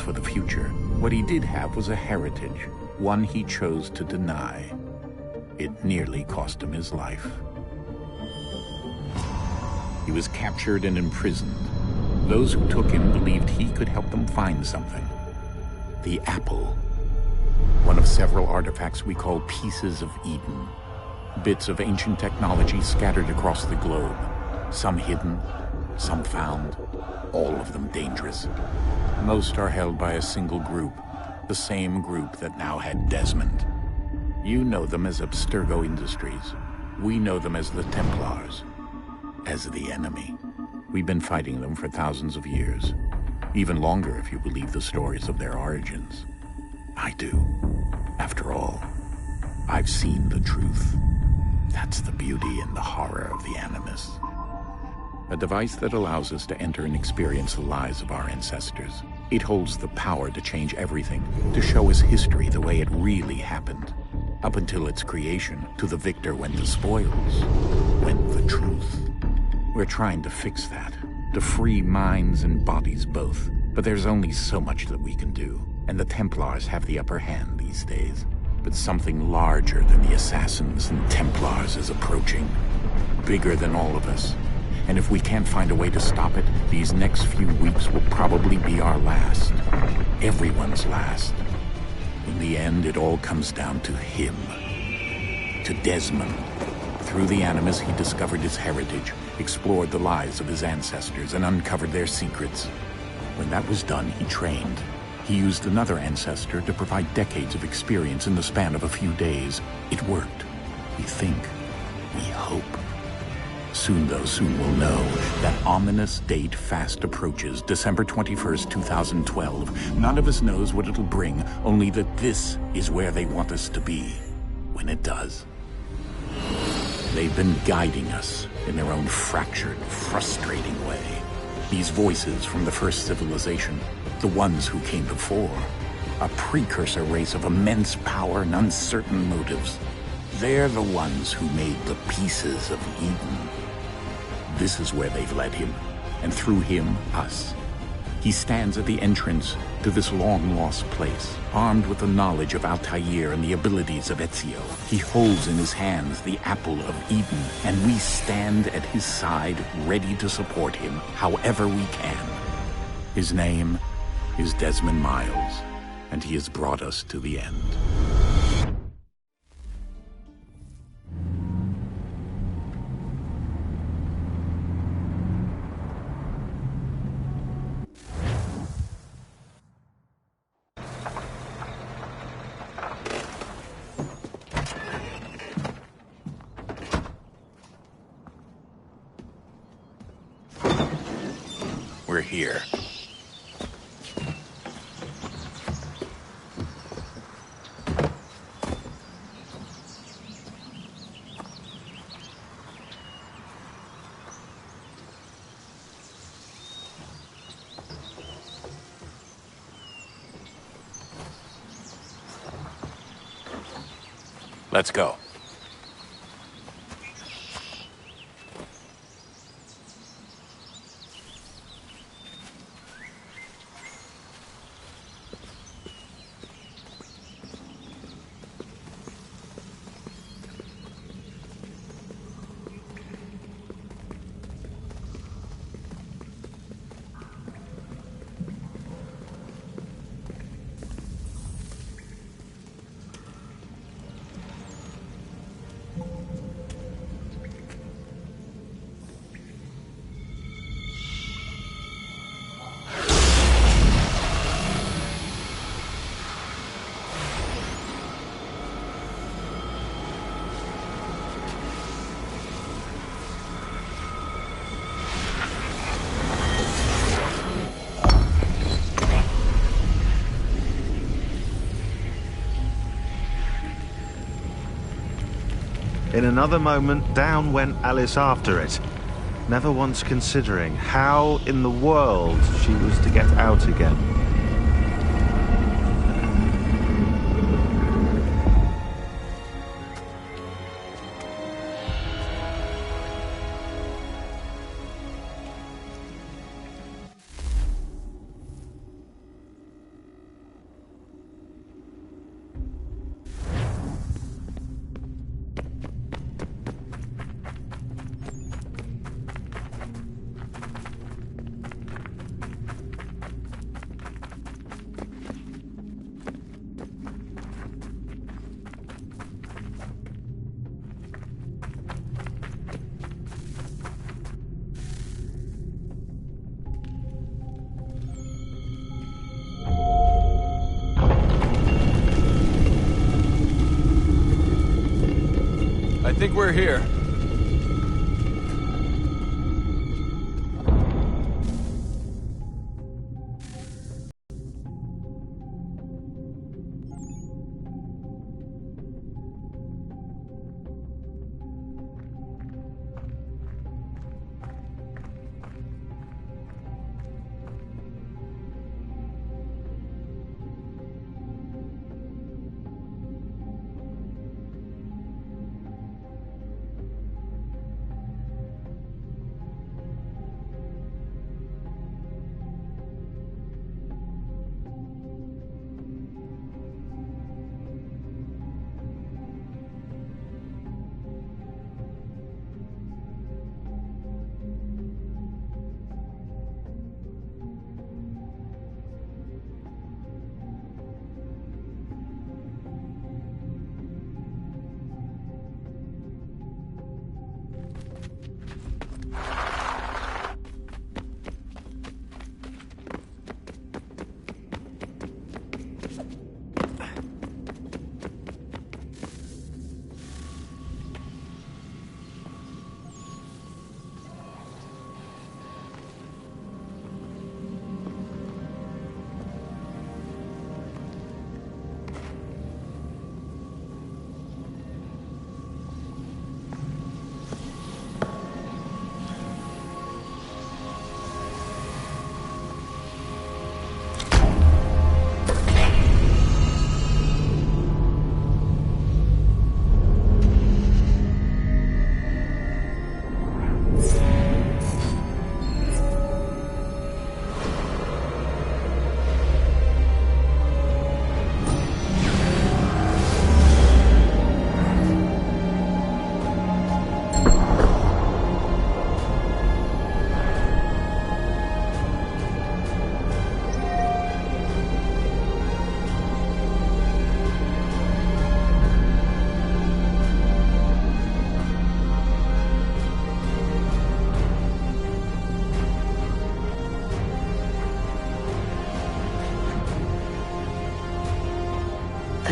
for the future. What he did have was a heritage, one he chose to deny. It nearly cost him his life. He was captured and imprisoned. Those who took him believed he could help them find something. The apple. One of several artifacts we call pieces of Eden. Bits of ancient technology scattered across the globe. Some hidden, some found, all of them dangerous. Most are held by a single group, the same group that now had Desmond. You know them as Abstergo Industries. We know them as the Templars, as the enemy. We've been fighting them for thousands of years, even longer if you believe the stories of their origins. I do. After all, I've seen the truth. That's the beauty and the horror of the Animus. A device that allows us to enter and experience the lives of our ancestors. It holds the power to change everything, to show us history the way it really happened. Up until its creation, to the victor went the spoils, went the truth. We're trying to fix that, to free minds and bodies both. But there's only so much that we can do, and the Templars have the upper hand these days. But something larger than the Assassins and Templars is approaching, bigger than all of us. And if we can't find a way to stop it, these next few weeks will probably be our last. Everyone's last. In the end, it all comes down to him. To Desmond. Through the Animus, he discovered his heritage, explored the lives of his ancestors, and uncovered their secrets. When that was done, he trained. He used another ancestor to provide decades of experience in the span of a few days. It worked. We think. We hope. Soon we'll know. That ominous date fast approaches, December 21st, 2012. None of us knows what it'll bring, only that this is where they want us to be, when it does. They've been guiding us in their own fractured, frustrating way. These voices from the first civilization, the ones who came before, a precursor race of immense power and uncertain motives. They're the ones who made the pieces of Eden. This is where they've led him, and through him, us. He stands at the entrance to this long-lost place, armed with the knowledge of Altair and the abilities of Ezio. He holds in his hands the apple of Eden, and we stand at his side, ready to support him however we can. His name is Desmond Miles, and he has brought us to the end. We're here. Let's go. In another moment, down went Alice after it, never once considering how in the world she was to get out again. think we're here.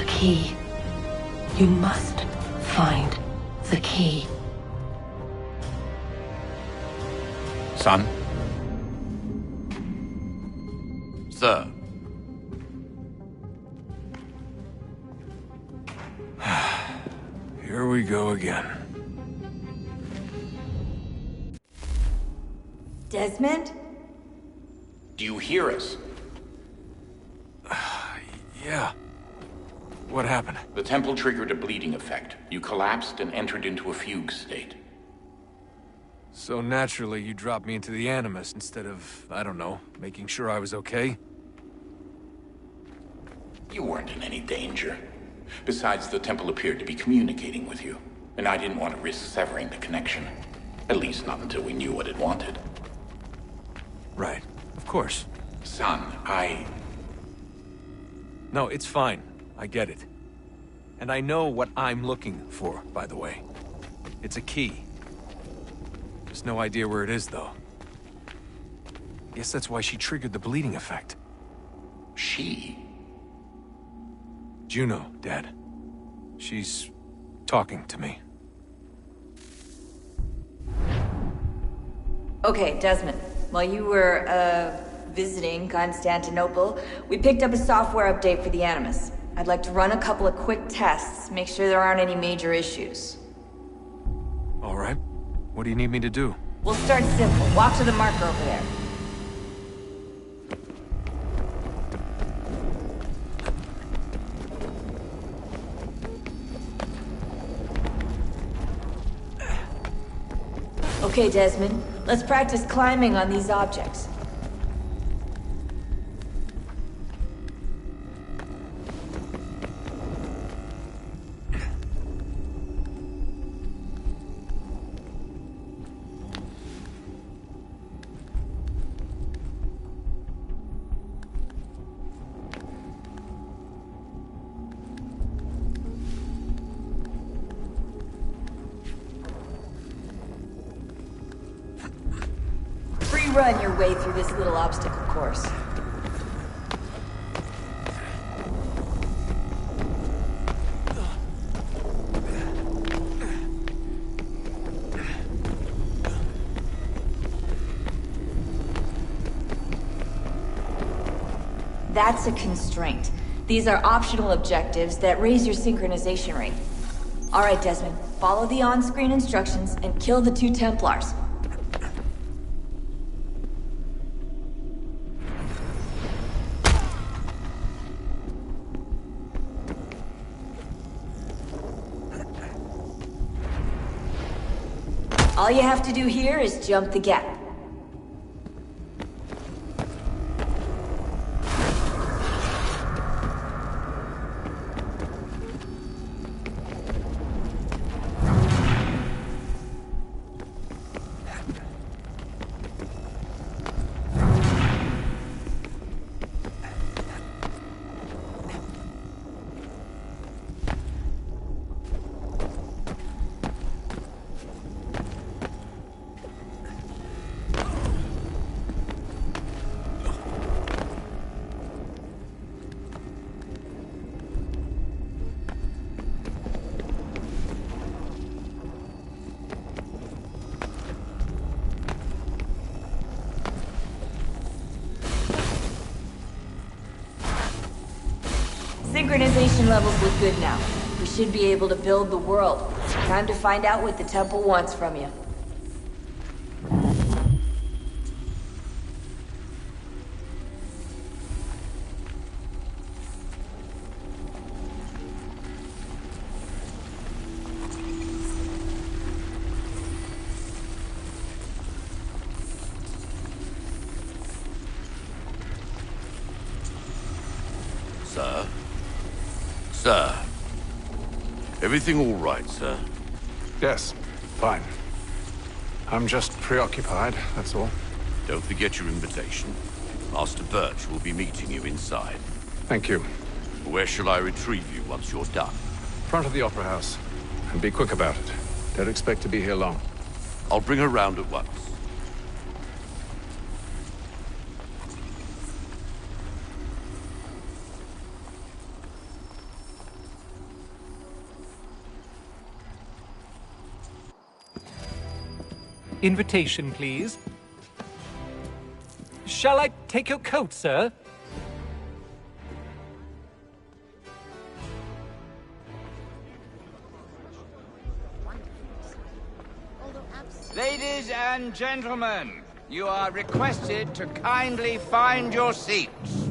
Key. You must find the key. Son? Sir. Here we go again. Desmond? Do you hear us? Yeah. What happened? The temple triggered a bleeding effect. You collapsed and entered into a fugue state. So naturally, you dropped me into the Animus instead of, I don't know, making sure I was okay? You weren't in any danger. Besides, the temple appeared to be communicating with you, and I didn't want to risk severing the connection. At least not until we knew what it wanted. Right. Of course. Son, No, it's fine. I get it. And I know what I'm looking for, by the way. It's a key. Just no idea where it is, though. Guess that's why she triggered the bleeding effect. She? Juno, Dad. She's talking to me. Okay, Desmond. While you were, visiting Constantinople, we picked up a software update for the Animus. I'd like to run a couple of quick tests, make sure there aren't any major issues. All right. What do you need me to do? We'll start simple. Walk to the marker over there. Okay, Desmond. Let's practice climbing on these objects. Run your way through this little obstacle course. That's a constraint. These are optional objectives that raise your synchronization rate. Alright, Desmond. Follow the on-screen instructions and kill the 2 Templars. All you have to do here is jump the gap. Synchronization levels look good now. We should be able to build the world. Time to find out what the temple wants from you. Sir? Sir? Everything all right, sir? Yes, fine. I'm just preoccupied, that's all. Don't forget your invitation. Master Birch will be meeting you inside. Thank you. Where shall I retrieve you once you're done? Front of the Opera House. And be quick about it. Don't expect to be here long. I'll bring her round at once. Invitation, please. Shall I take your coat, sir? Ladies and gentlemen, you are requested to kindly find your seats.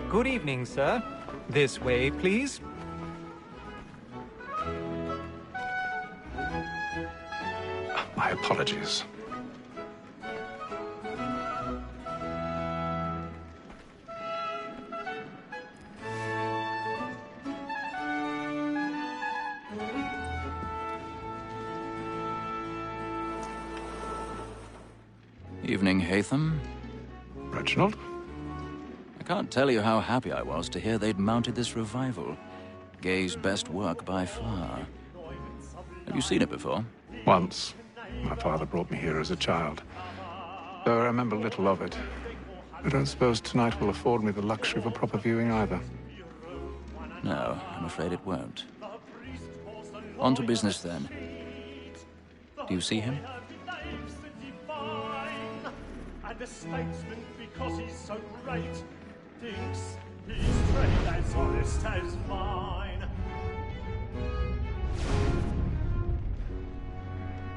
Good evening, sir. This way, please. My apologies. Evening, Hatham. Reginald? I can't tell you how happy I was to hear they'd mounted this revival. Gay's best work by far. Have you seen it before? Once. My father brought me here as a child. Though I remember little of it. I don't suppose tonight will afford me the luxury of a proper viewing either. No, I'm afraid it won't. On to business then. Do you see him? And a statesman, because he's so great, thinks his trade as honest as mine.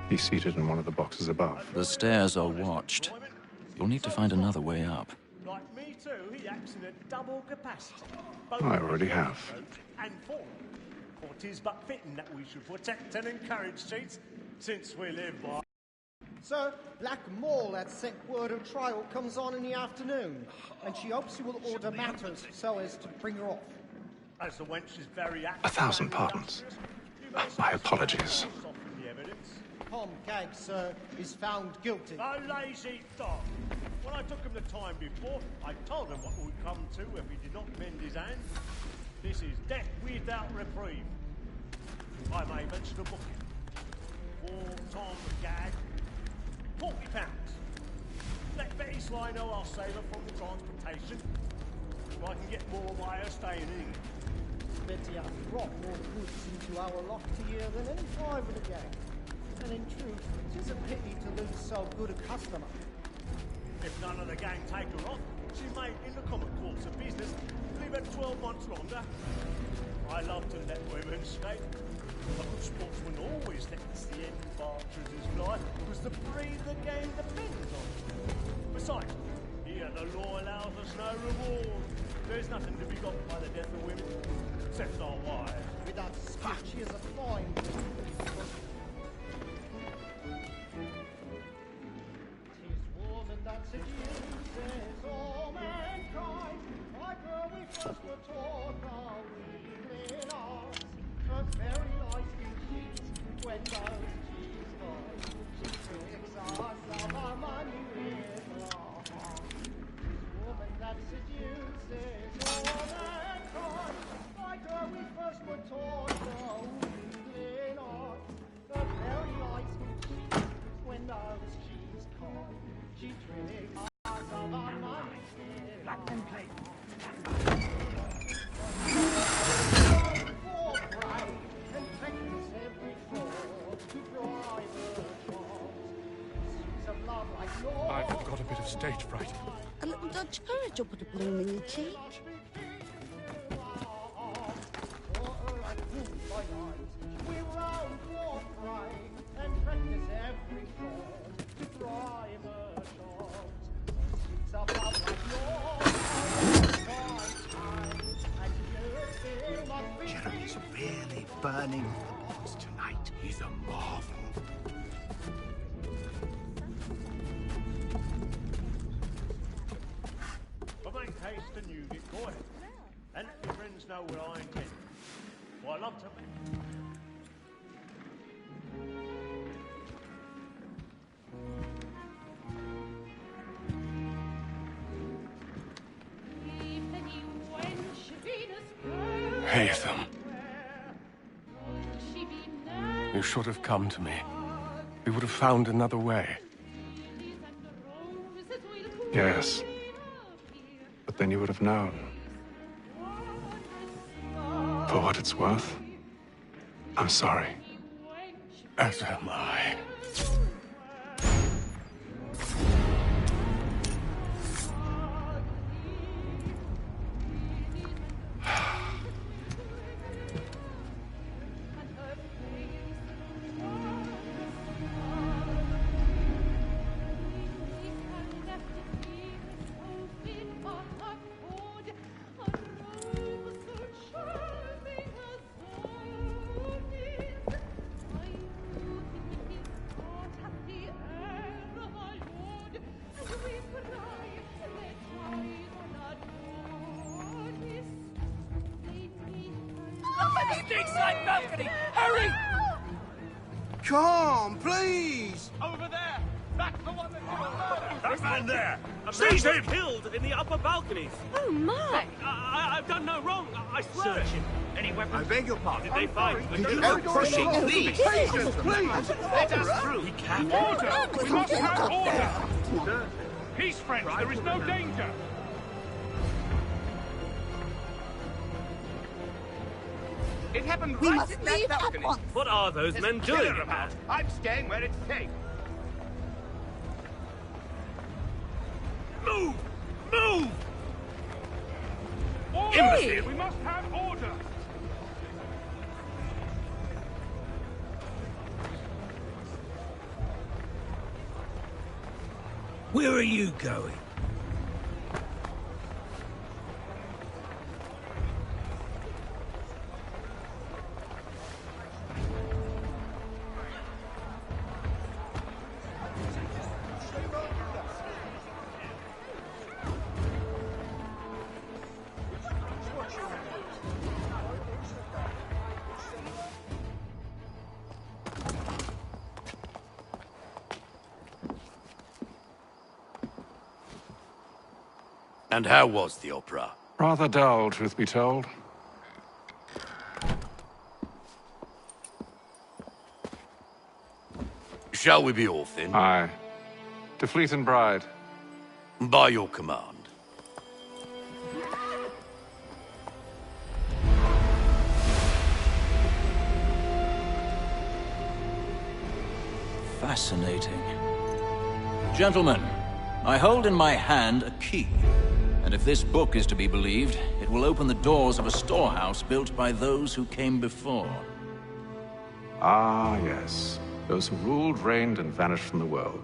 He's seated in one of the boxes above. The stairs are watched. You'll need to find another way up. Like me too, he acts in a double capacity. I already have. And form. For 'tis but fitting that we should protect and encourage cheats, since we live by... Sir, Black Mall at set word of trial comes on in the afternoon, and she hopes you will order matters so as to bring her off. As the wench is very active... 1,000 pardons. My apologies. Tom Gag, sir, is found guilty. A lazy dog. When I took him the time before, I told him what would come to if he did not mend his hand. This is death without reprieve. I may mention a booking. For Tom Gag, £40. Let Betty Sly know I'll save her from the transportation. So I can get more by her staying in England. Betty has brought more goods into our lofty year than any five of the gang. And in truth, 'tis a pity to lose so good a customer. If none of the gang take her off, she may, in the common course of business, leave her 12 months longer. I love to let women skate. A good sportsman always lets the end partridges fly, because the breed of the game depends on it. Besides, here the law allows us no reward. There's nothing to be got by the death of women, except our wives. Without spot, she is a fine. That seduces all mankind. Like her we first were taught how we live ours. Her very eyes can cheat when those cheats die. She tricks us of our money with her heart. This woman that seduces all mankind. Like her we first were taught how we live ours. Her very eyes can cheat when those cheats die. She tricks us of our money with black and plate. For pride and practice every fraud to bribe her charms. She's a love like yours. I've got a bit of stage fright. A little Dutch courage will put a bloom in your cheek. We round for pride and practice every fraud to bribe her charms. Jeremy's really burning the box tonight. He's a marvel. But make haste and you get boy. And let your friends know what I intend. For I love to. Hatham. You should have come to me. We would have found another way. Yes. But then you would have known. For what it's worth, I'm sorry. As am I. Stateside balcony! Hurry! Come, please! Over there! That's the one that did the murder! That man there! Seize him! Killed in the upper balconies! Oh, my! I've done no wrong, I swear! Search him. Any weapons? I beg your pardon. Did they find the No pushing, please! Jesus, Please! Let us through! He can't. Order! We must have order! Sir, Peace, friends! There is no danger! It happened We right must in that leave at balcony. once. What are those There's men a killer doing? about. I'm staying where it's safe. Move! Move! Order! Hey! We must have order! Where are you going? And how was the opera? Rather dull, truth be told. Shall we be off then? Aye. To Fleet and Bride. By your command. Fascinating. Gentlemen, I hold in my hand a key. And if this book is to be believed, it will open the doors of a storehouse built by those who came before. Ah, yes. Those who ruled, reigned, and vanished from the world.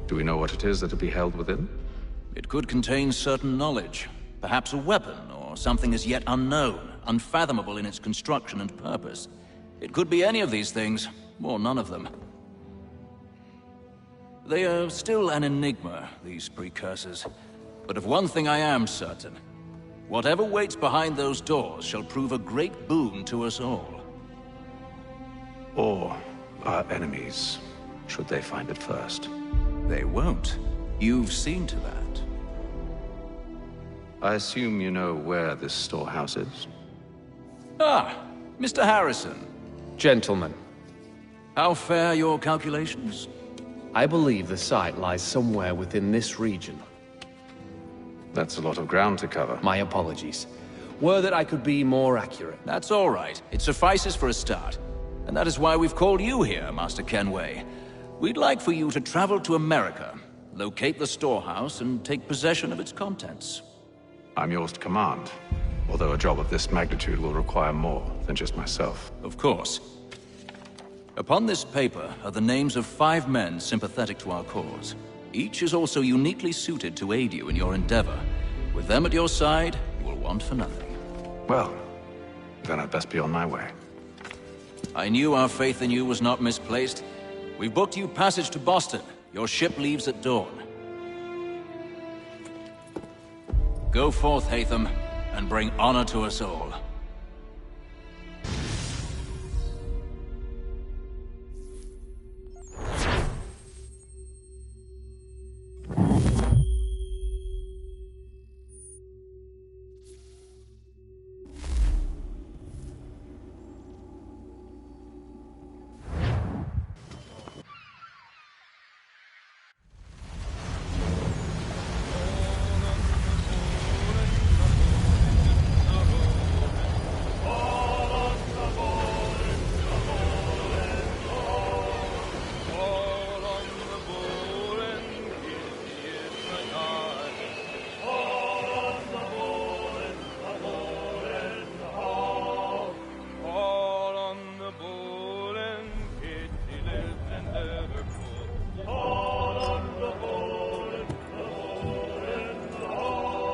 Do we know what it is that will be held within? It could contain certain knowledge. Perhaps a weapon, or something as yet unknown, unfathomable in its construction and purpose. It could be any of these things, or none of them. They are still an enigma, these precursors. But of one thing I am certain. Whatever waits behind those doors shall prove a great boon to us all. Or our enemies, should they find it first. They won't. You've seen to that. I assume you know where this storehouse is? Ah, Mr. Harrison. Gentlemen, How fare your calculations? I believe the site lies somewhere within this region. That's a lot of ground to cover. My apologies. Were that I could be more accurate. That's all right. It suffices for a start. And that is why we've called you here, Master Kenway. We'd like for you to travel to America, locate the storehouse, and take possession of its contents. I'm yours to command, although a job of this magnitude will require more than just myself. Of course. Upon this paper are the names of 5 men sympathetic to our cause. Each is also uniquely suited to aid you in your endeavor. With them at your side, you will want for nothing. Well, then I'd best be on my way. I knew our faith in you was not misplaced. We've booked you passage to Boston. Your ship leaves at dawn. Go forth, Hatham, and bring honor to us all.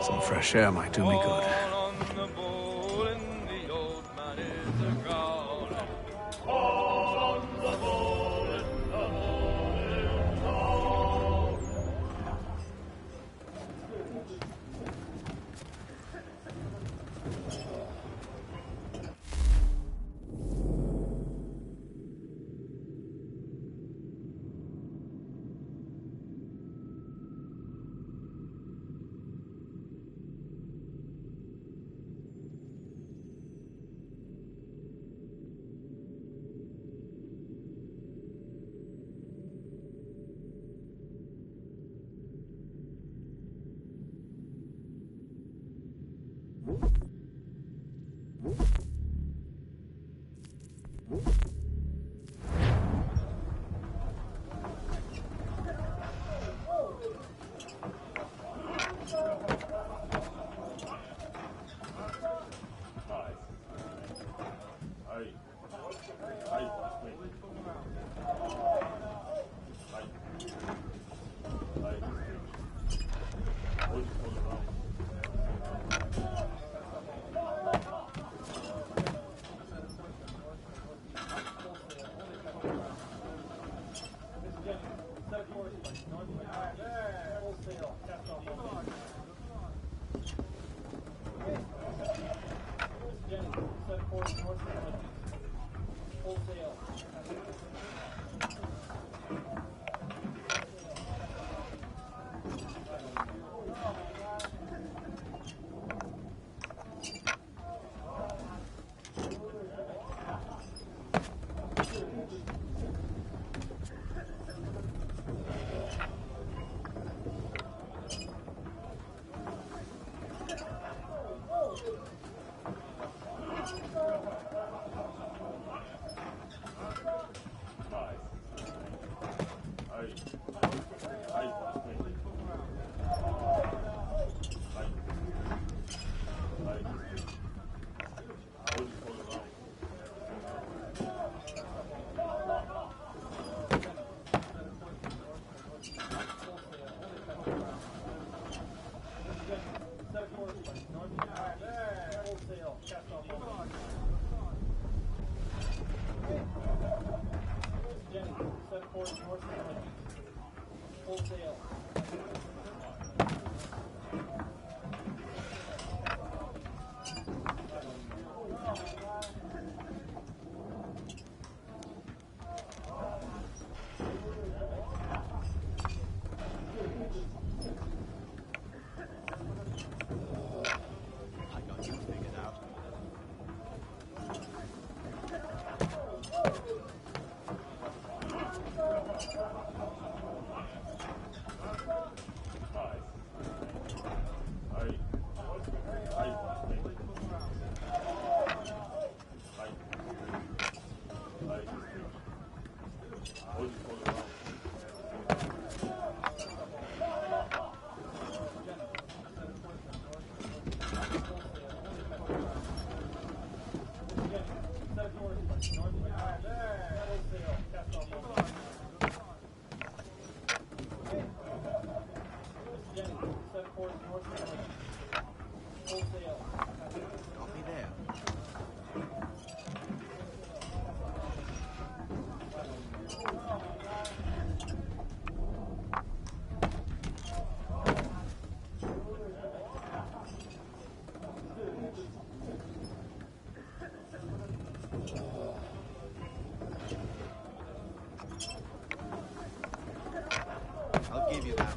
Some fresh air might do me good. I'll give you that.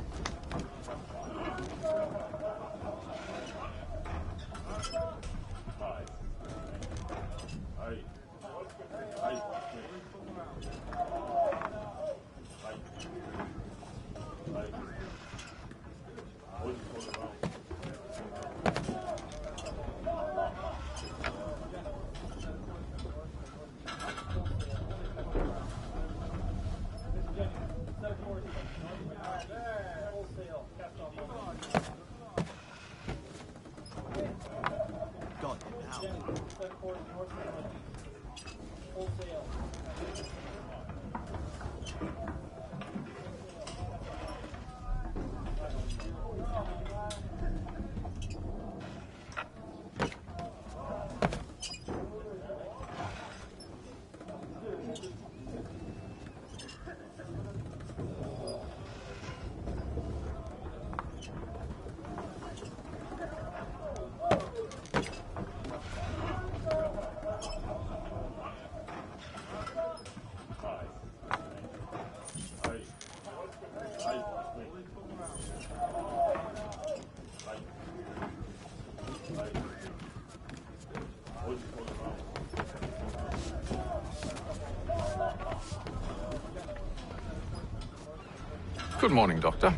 Good morning, Doctor.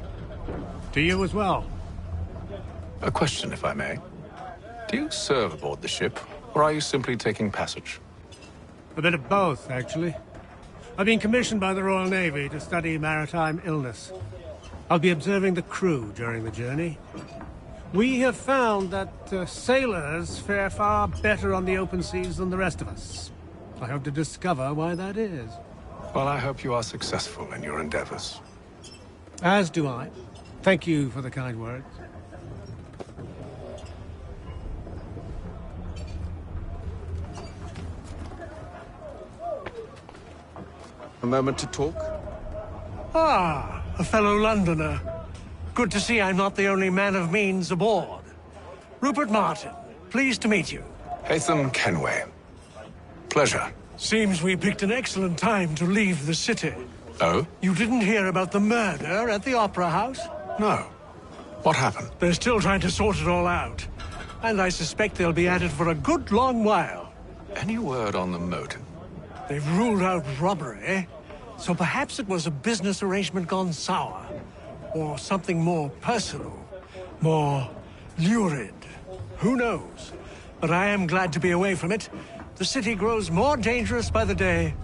To you as well. A question, if I may. Do you serve aboard the ship, or are you simply taking passage? A bit of both, actually. I've been commissioned by the Royal Navy to study maritime illness. I'll be observing the crew during the journey. We have found that sailors fare far better on the open seas than the rest of us. I hope to discover why that is. Well, I hope you are successful in your endeavors. As do I. Thank you for the kind words. A moment to talk? Ah, a fellow Londoner. Good to see I'm not the only man of means aboard. Rupert Martin. Pleased to meet you. Hatham Kenway. Pleasure. Seems we picked an excellent time to leave the city. Oh? You didn't hear about the murder at the Opera House? No. What happened? They're still trying to sort it all out. And I suspect they'll be at it for a good long while. Any word on the motive? They've ruled out robbery, so perhaps it was a business arrangement gone sour. Or something more personal, more lurid. Who knows? But I am glad to be away from it. The city grows more dangerous by the day.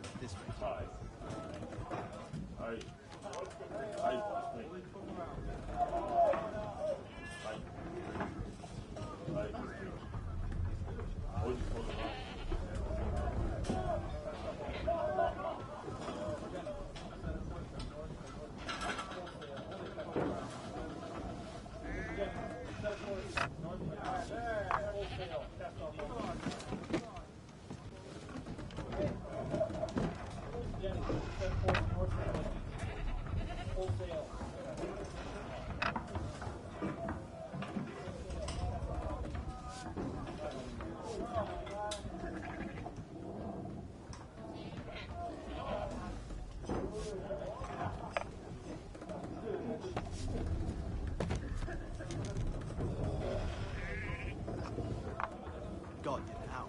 at this rate. Got you now.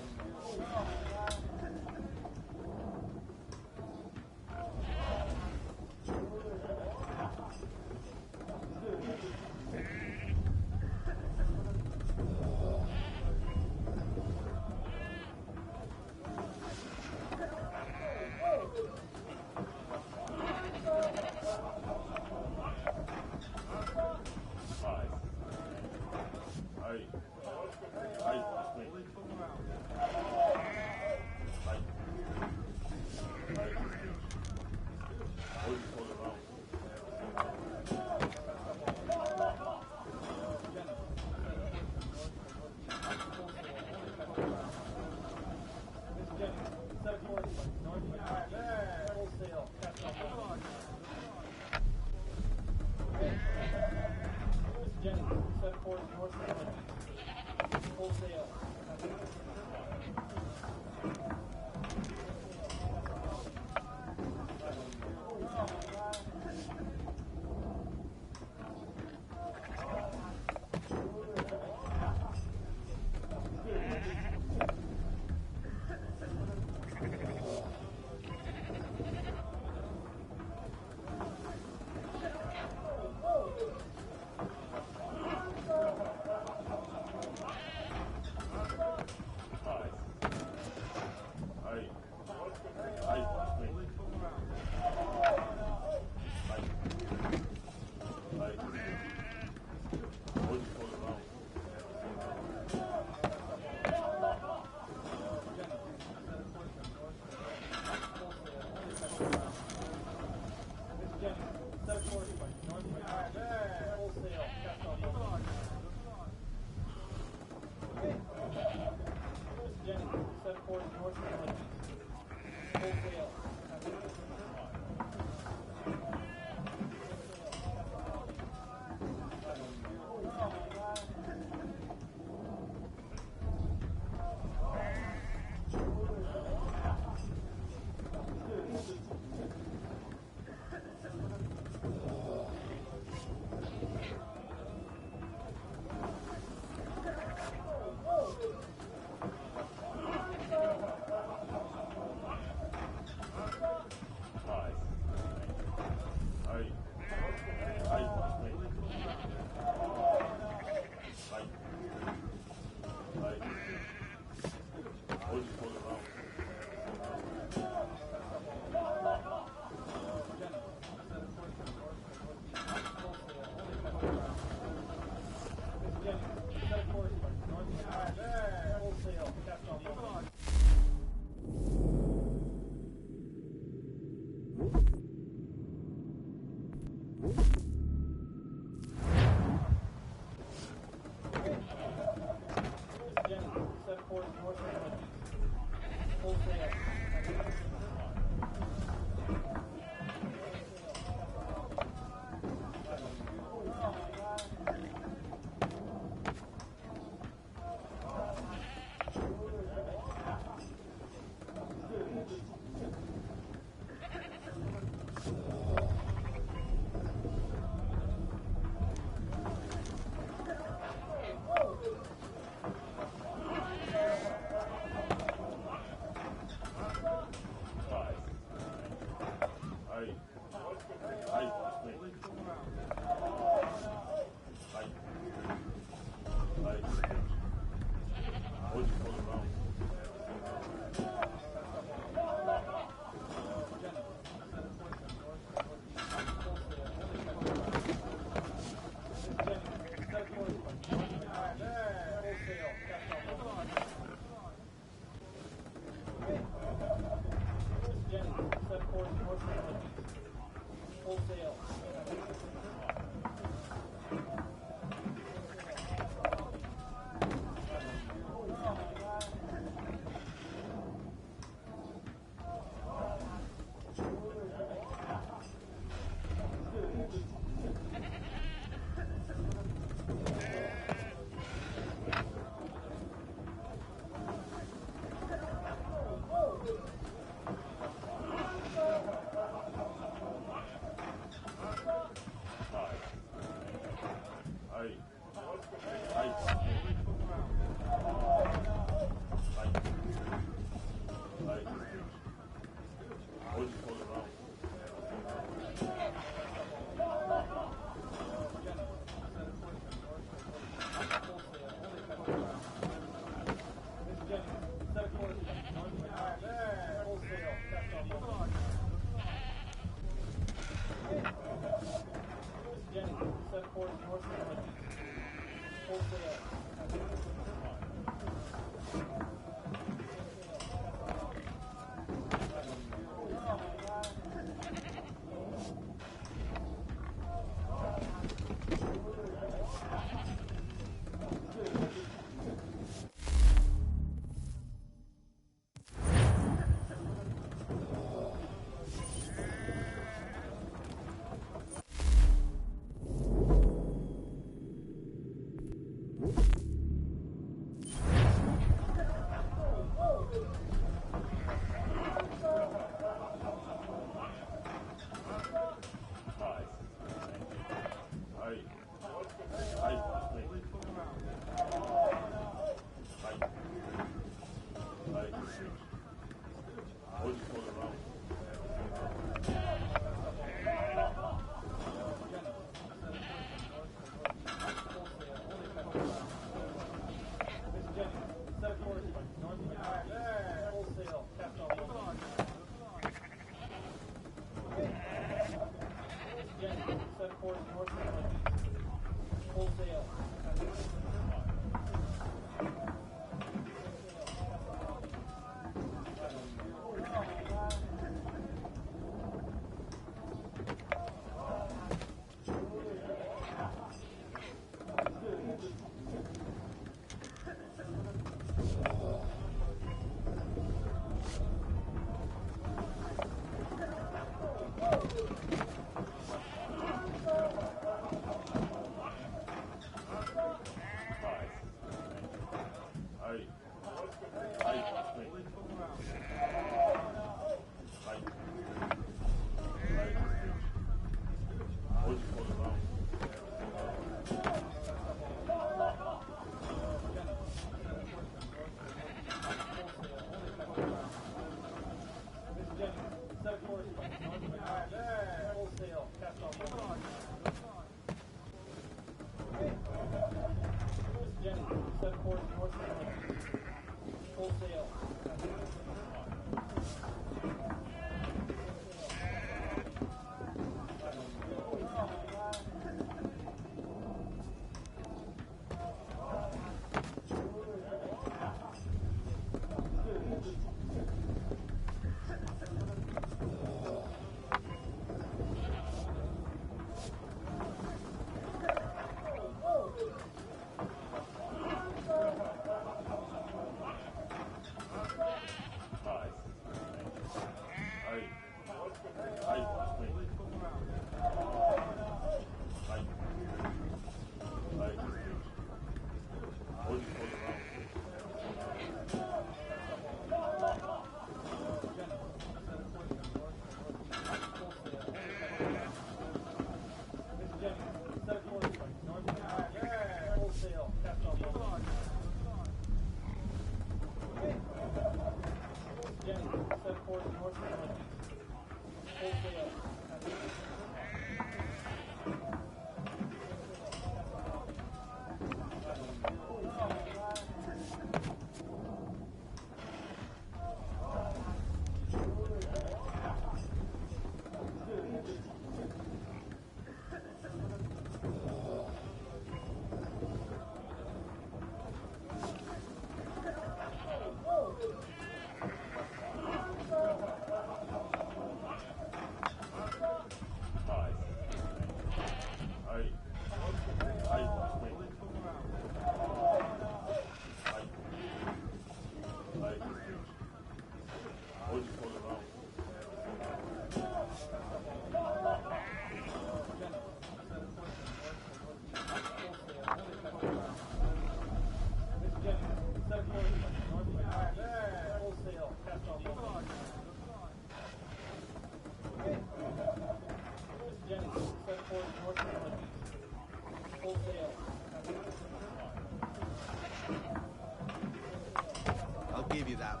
I'll give you that.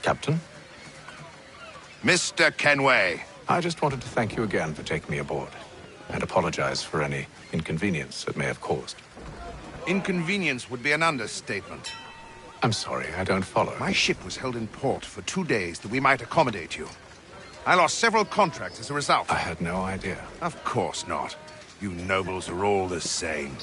Captain? Mr. Kenway. I just wanted to thank you again for taking me aboard, and apologize for any inconvenience it may have caused. Inconvenience would be an understatement. I'm sorry, I don't follow. My ship was held in port for 2 days that we might accommodate you. I lost several contracts as a result. I had no idea. Of course not. You nobles are all the same.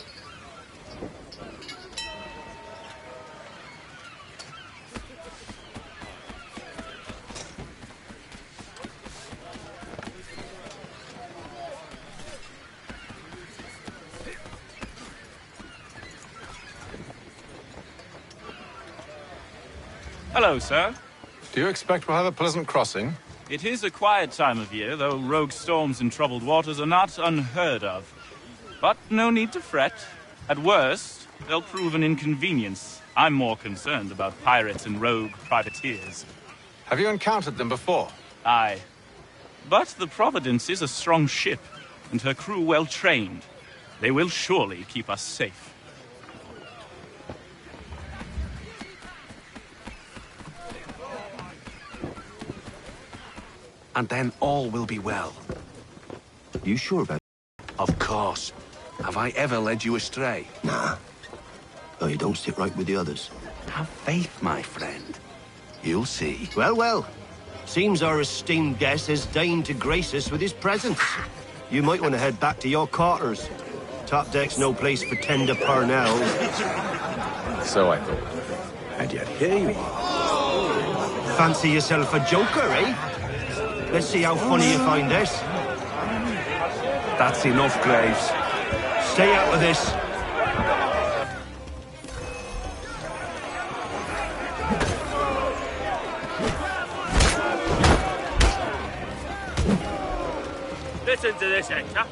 Hello, sir. Do you expect we'll have a pleasant crossing? It is a quiet time of year, though rogue storms in troubled waters are not unheard of. But no need to fret. At worst, they'll prove an inconvenience. I'm more concerned about pirates and rogue privateers. Have you encountered them before? Aye. But the Providence is a strong ship, and her crew well trained. They will surely keep us safe. and then all will be well. You sure about it? Of course. Have I ever led you astray? Nah. Oh, you don't sit right with the others. Have faith, my friend. You'll see. Well, well. Seems our esteemed guest has deigned to grace us with his presence. You might want to head back to your quarters. Top deck's no place for tender parnells. So I thought. And yet here you are. Fancy yourself a joker, eh? Let's see how funny you find this. That's enough, Graves. Stay out of this. Listen to this, Hector.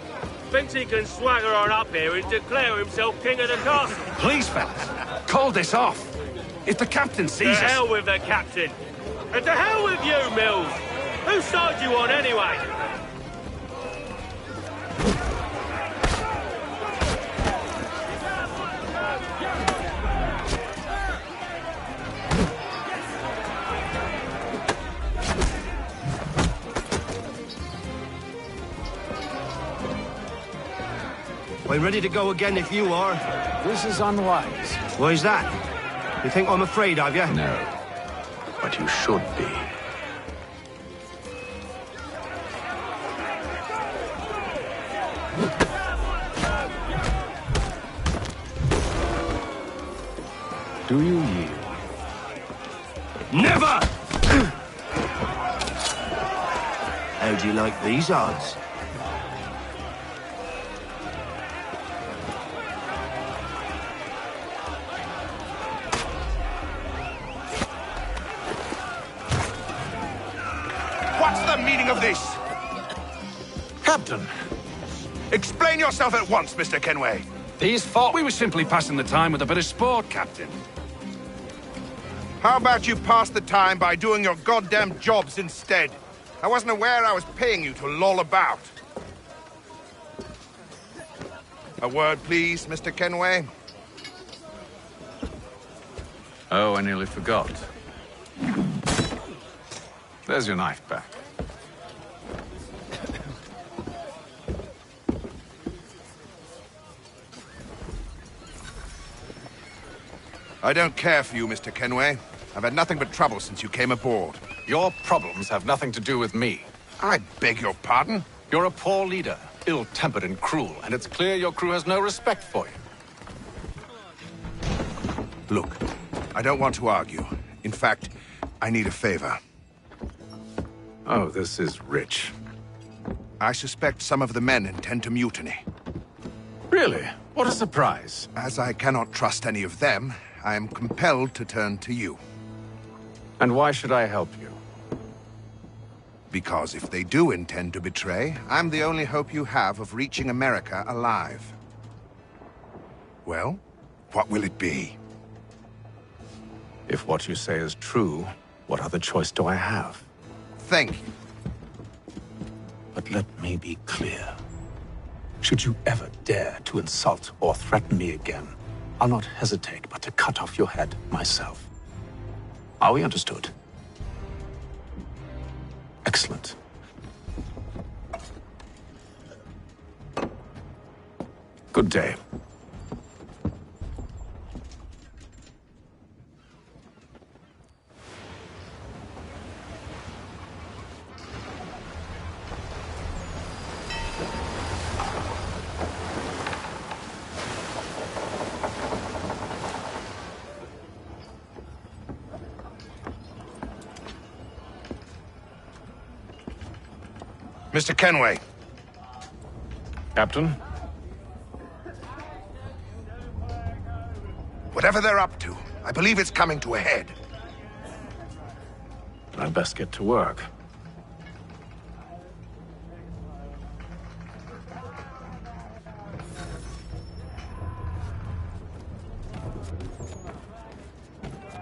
Thinks he can swagger on up here and declare himself king of the castle. Please, fellas, call this off. If the captain sees us... To hell with the captain. And to hell with you, Mills. Whose side you on, anyway? I'm ready to go again if you are. This is unwise. Why's that? You think I'm afraid of you? No. But you should be. Do you yield? Never! How do you like these odds? What's the meaning of this? Captain! Explain yourself at once, Mr. Kenway. These thought we were simply passing the time with a bit of sport, Captain. How about you pass the time by doing your goddamn jobs instead? I wasn't aware I was paying you to loll about. A word, please, Mr. Kenway. Oh, I nearly forgot. There's your knife back. I don't care for you, Mr. Kenway. I've had nothing but trouble since you came aboard. Your problems have nothing to do with me. I beg your pardon? You're a poor leader, ill-tempered and cruel, and it's clear your crew has no respect for you. Look, I don't want to argue. In fact, I need a favor. Oh, this is rich. I suspect some of the men intend to mutiny. Really? What a surprise. As I cannot trust any of them, I am compelled to turn to you. And why should I help you? Because if they do intend to betray, I'm the only hope you have of reaching America alive. Well, what will it be? If what you say is true, what other choice do I have? Thank you. But let me be clear. Should you ever dare to insult or threaten me again, I'll not hesitate but to cut off your head myself. Are we understood? Excellent. Good day. Mr. Kenway. Captain? Whatever they're up to, I believe it's coming to a head. I'd best get to work.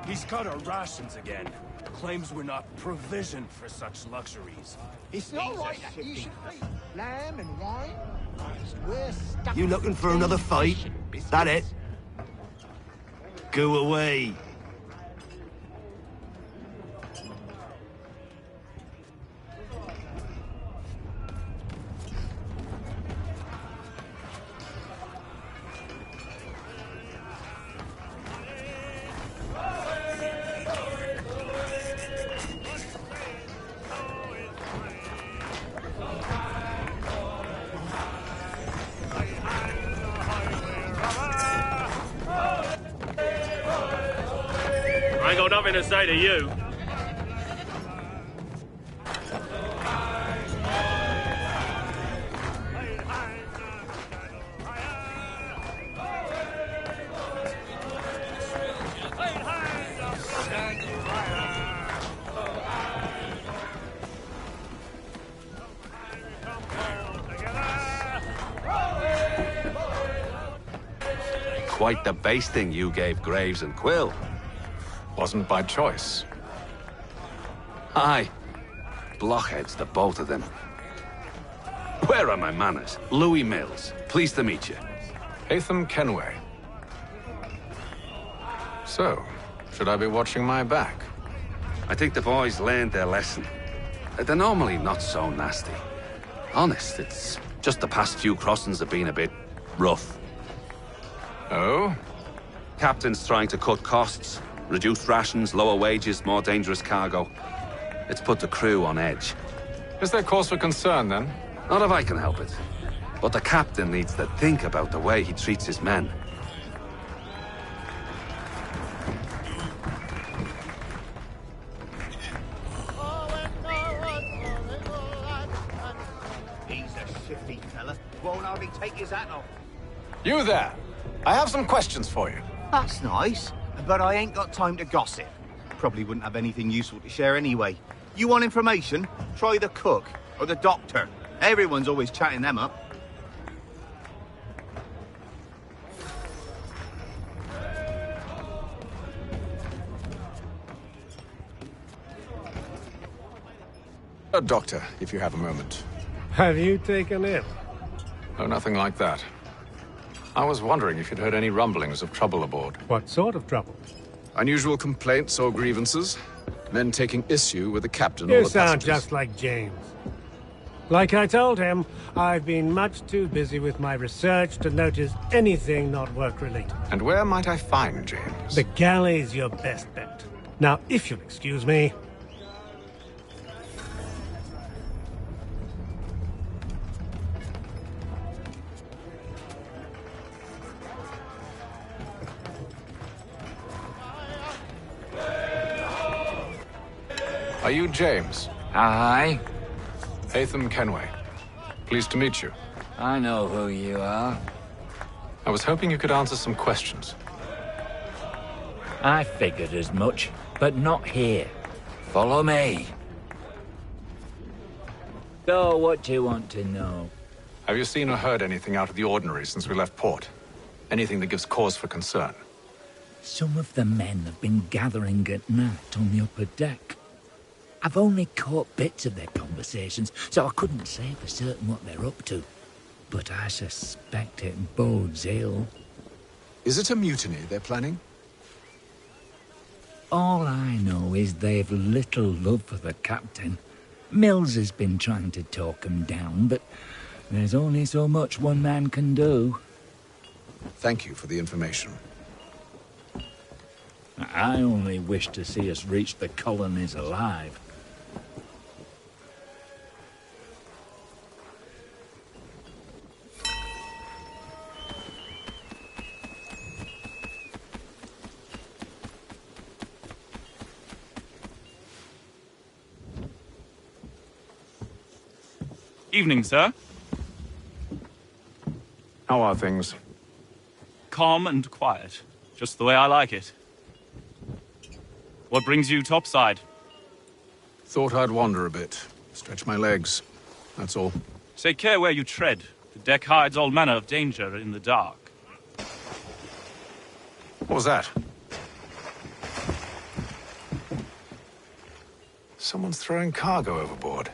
He's cut our rations again. Claims we're not provisioned for such luxuries. It's not right that you should be. Lamb and wine? We're stuck. You looking for another fight? That it? Go away. I ain't got nothing to say to you. Quite the basting you gave Graves and Quill. Wasn't by choice. Aye. Blockheads, the both of them. Where are my manners? Louis Mills. Pleased to meet you. Hatham Kenway. So, should I be watching my back? I think the boys learned their lesson. They're normally not so nasty. Honest, it's just the past few crossings have been a bit rough. Oh? Captain's trying to cut costs. Reduced rations, lower wages, more dangerous cargo. It's put the crew on edge. Is there cause for concern, then? Not if I can help it. But the captain needs to think about the way he treats his men. He's a shifty fella. Won't hardly take his hat off. You there! I have some questions for you. That's nice, but I ain't got time to gossip. Probably wouldn't have anything useful to share anyway. You want information? Try the cook or the doctor. Everyone's always chatting them up. A doctor, if you have a moment. Have you taken it? Oh, nothing like that. I was wondering if you'd heard any rumblings of trouble aboard. What sort of trouble? Unusual complaints or grievances? Men taking issue with the captain or You the sound passengers? just like James. Like I told him, I've been much too busy with my research to notice anything not work-related. And where might I find James? The galley's your best bet. Now, if you'll excuse me... Are you James? Aye. Hatham Kenway. Pleased to meet you. I know who you are. I was hoping you could answer some questions. I figured as much, but not here. Follow me. So, what do you want to know? Have you seen or heard anything out of the ordinary since we left port? Anything that gives cause for concern? Some of the men have been gathering at night on the upper deck. I've only caught bits of their conversations, so I couldn't say for certain what they're up to. But I suspect it bodes ill. Is it a mutiny they're planning? All I know is they've little love for the captain. Mills has been trying to talk 'em down, but there's only so much one man can do. Thank you for the information. I only wish to see us reach the colonies alive. Evening, sir. How are things? Calm and quiet. Just the way I like it. What brings you topside? Thought I'd wander a bit. Stretch my legs. That's all. Take care where you tread. The deck hides all manner of danger in the dark. What was that? Someone's throwing cargo overboard.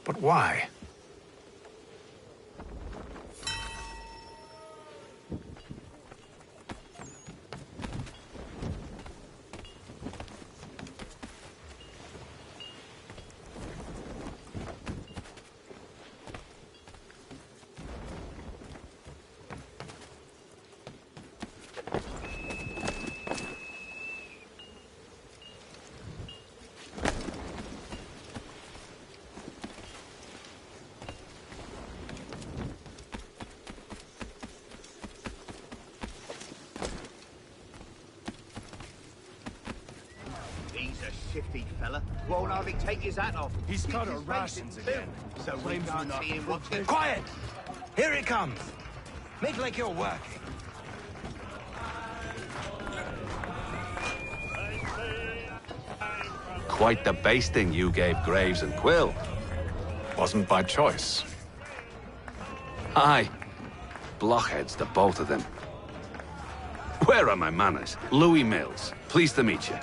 But why? He's a shifty fella. Won't hardly take his hat off. He's got Keeps our his rations face in again. blue, so we can't see him watching. Quiet! Here he comes. Make like you're working. Quite the basting you gave Graves and Quill. Wasn't by choice. Aye. Blockheads, the both of them. Where are my manners? Louis Mills. Pleased to meet you.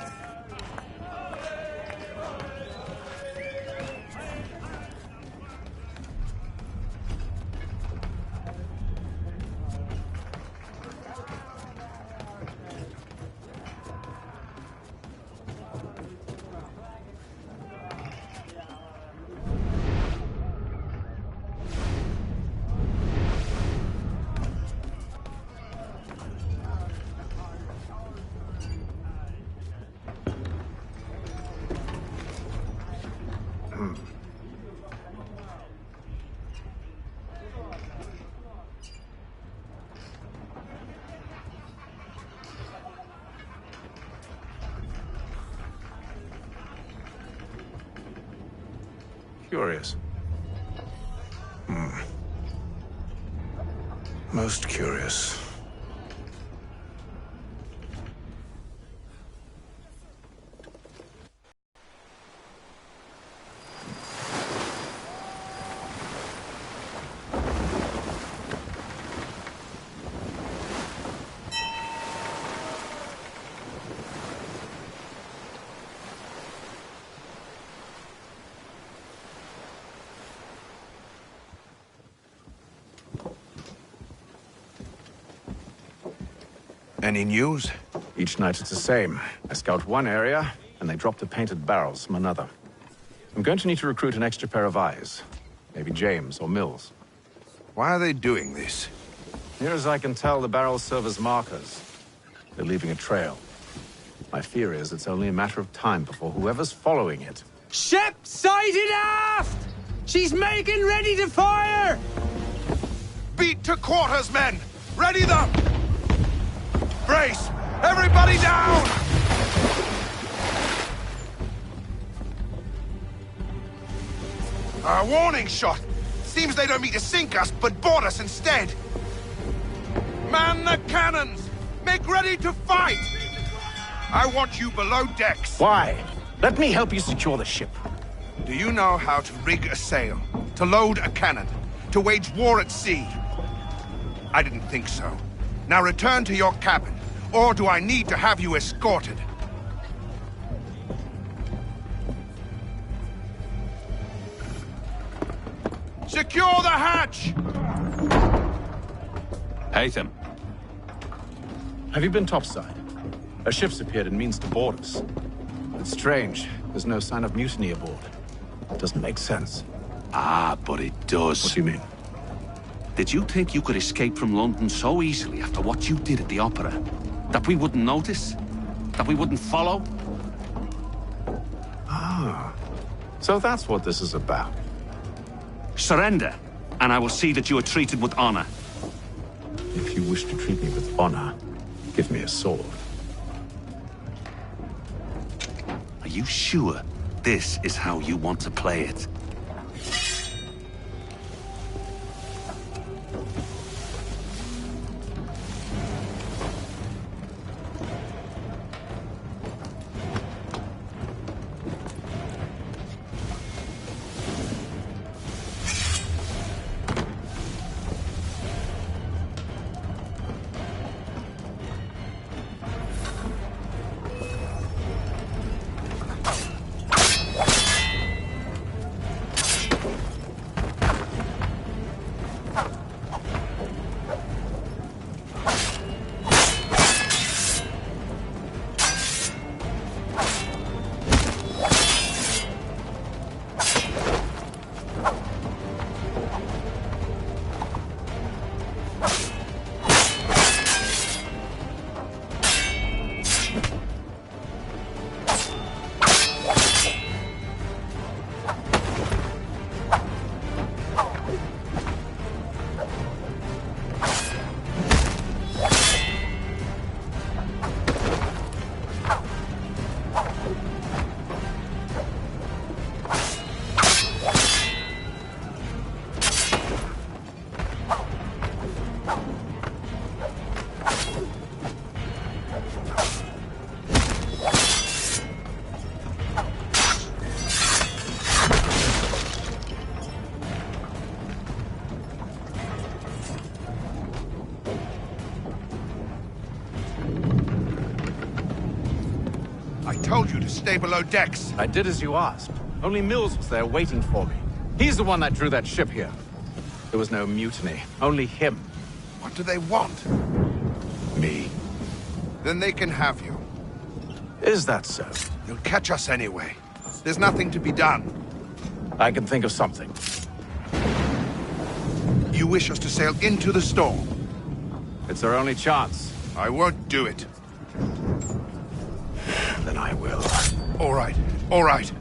Curious. Most curious. Any news? Each night it's the same. I scout one area, and they drop the painted barrels from another. I'm going to need to recruit an extra pair of eyes. Maybe James or Mills. Why are they doing this? Near as I can tell, the barrels serve as markers. They're leaving a trail. My fear is it's only a matter of time before whoever's following it... Ship sighted aft! She's making ready to fire! Beat to quarters, men! Ready them! Brace! Everybody down! A warning shot! Seems they don't mean to sink us, but board us instead! Man the cannons! Make ready to fight! I want you below decks. Why? Let me help you secure the ship. Do you know how to rig a sail? To load a cannon? To wage war at sea? I didn't think so. Now return to your cabin, or do I need to have you escorted? Secure the hatch! Haytham. Have you been topside? A ship's appeared and means to board us. It's strange. There's no sign of mutiny aboard. It doesn't make sense. Ah, but it does. What do you mean? Did you think you could escape from London so easily after what you did at the opera? That we wouldn't notice? That we wouldn't follow? Ah. So that's what this is about. Surrender, and I will see that you are treated with honor. If you wish to treat me with honor, give me a sword. Are you sure this is how you want to play it? I told you to stay below decks. I did as you asked. Only Mills was there waiting for me. He's the one that drew that ship here. There was no mutiny, only him. What do they want? Me. Then they can have you. Is that so? You'll catch us anyway. There's nothing to be done. I can think of something. You wish us to sail into the storm? It's our only chance. I won't do it. Then I will. All right, all right.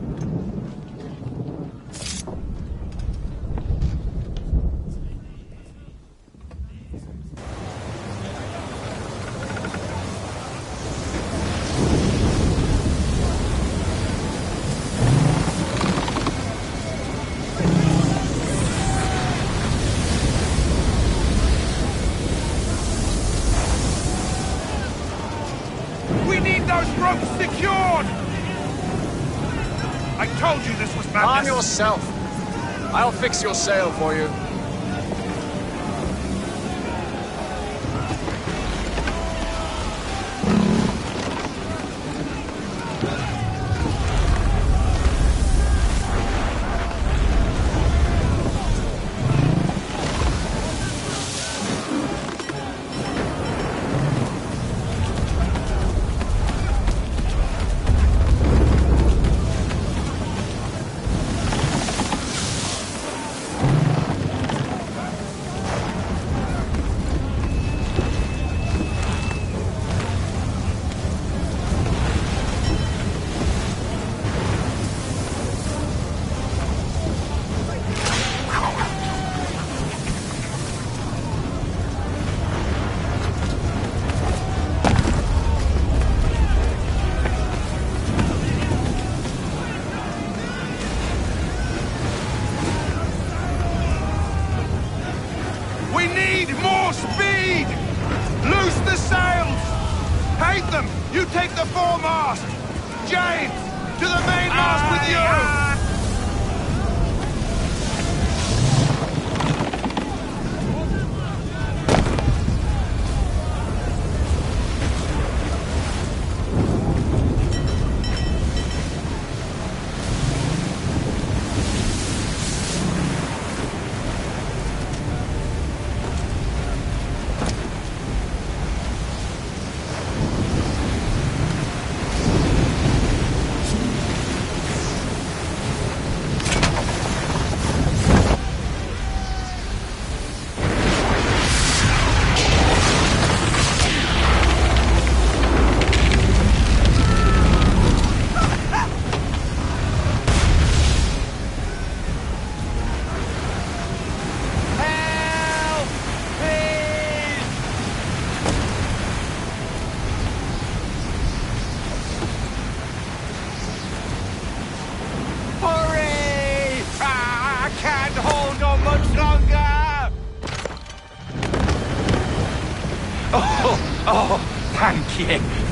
Arm yourself. I'll fix your sail for you.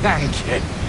Thank you.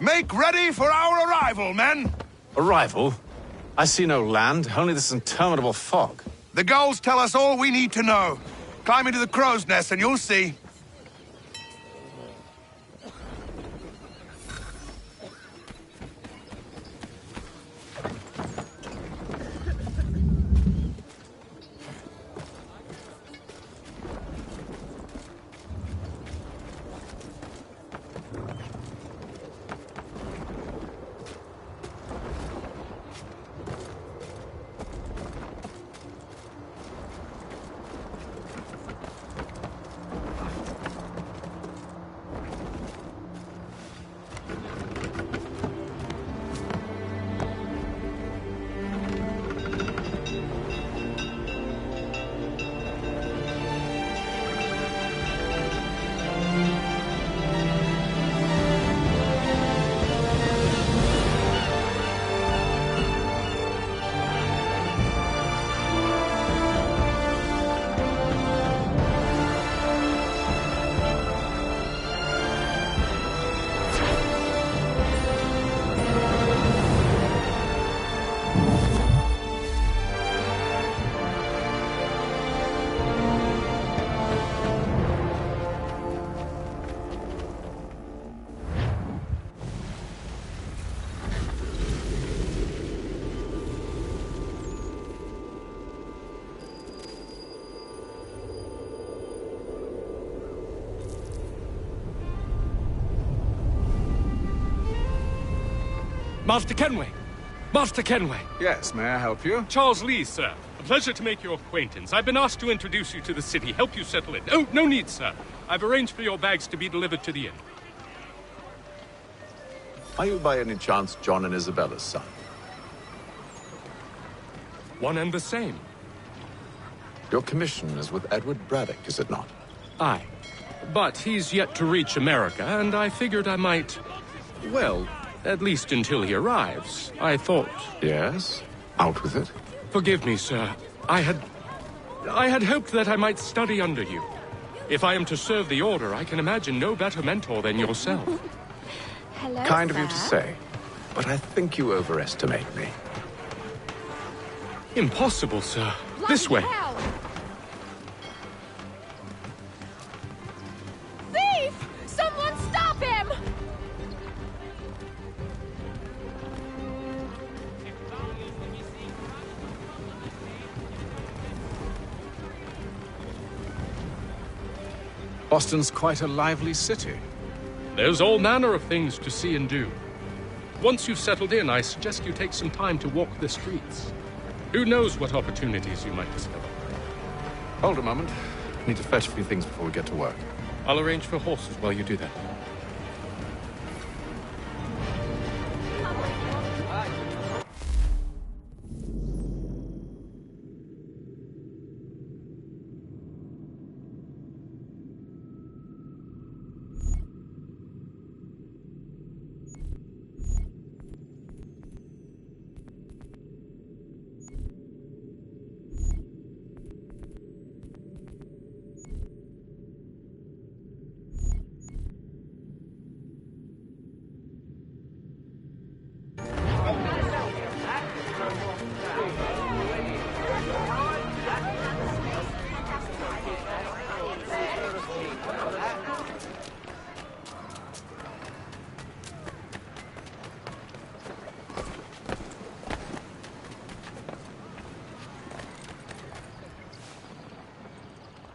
Make ready for our arrival, men! Arrival? I see no land, only this interminable fog. The gulls tell us all we need to know. Climb into the crow's nest and you'll see. Master Kenway! Master Kenway! Yes, may I help you? Charles Lee, sir. A pleasure to make your acquaintance. I've been asked to introduce you to the city, help you settle in. Oh, no need, sir. I've arranged for your bags to be delivered to the inn. Are you by any chance John and Isabella's son? One and the same. Your commission is with Edward Braddock, is it not? Aye. But he's yet to reach America, and I figured I might... Well, at least until he arrives, I thought... Yes? Out with it. Forgive me, sir. I had hoped that I might study under you. If I am to serve the Order, I can imagine no better mentor than yourself. Hello, Kind of sir. you to say, but I think you overestimate me. Impossible, sir. This way. Hell. Thief! Someone stop him! Boston's quite a lively city. There's all manner of things to see and do. Once you've settled in, I suggest you take some time to walk the streets. Who knows what opportunities you might discover. Hold a moment. I need to fetch a few things before we get to work. I'll arrange for horses while you do that.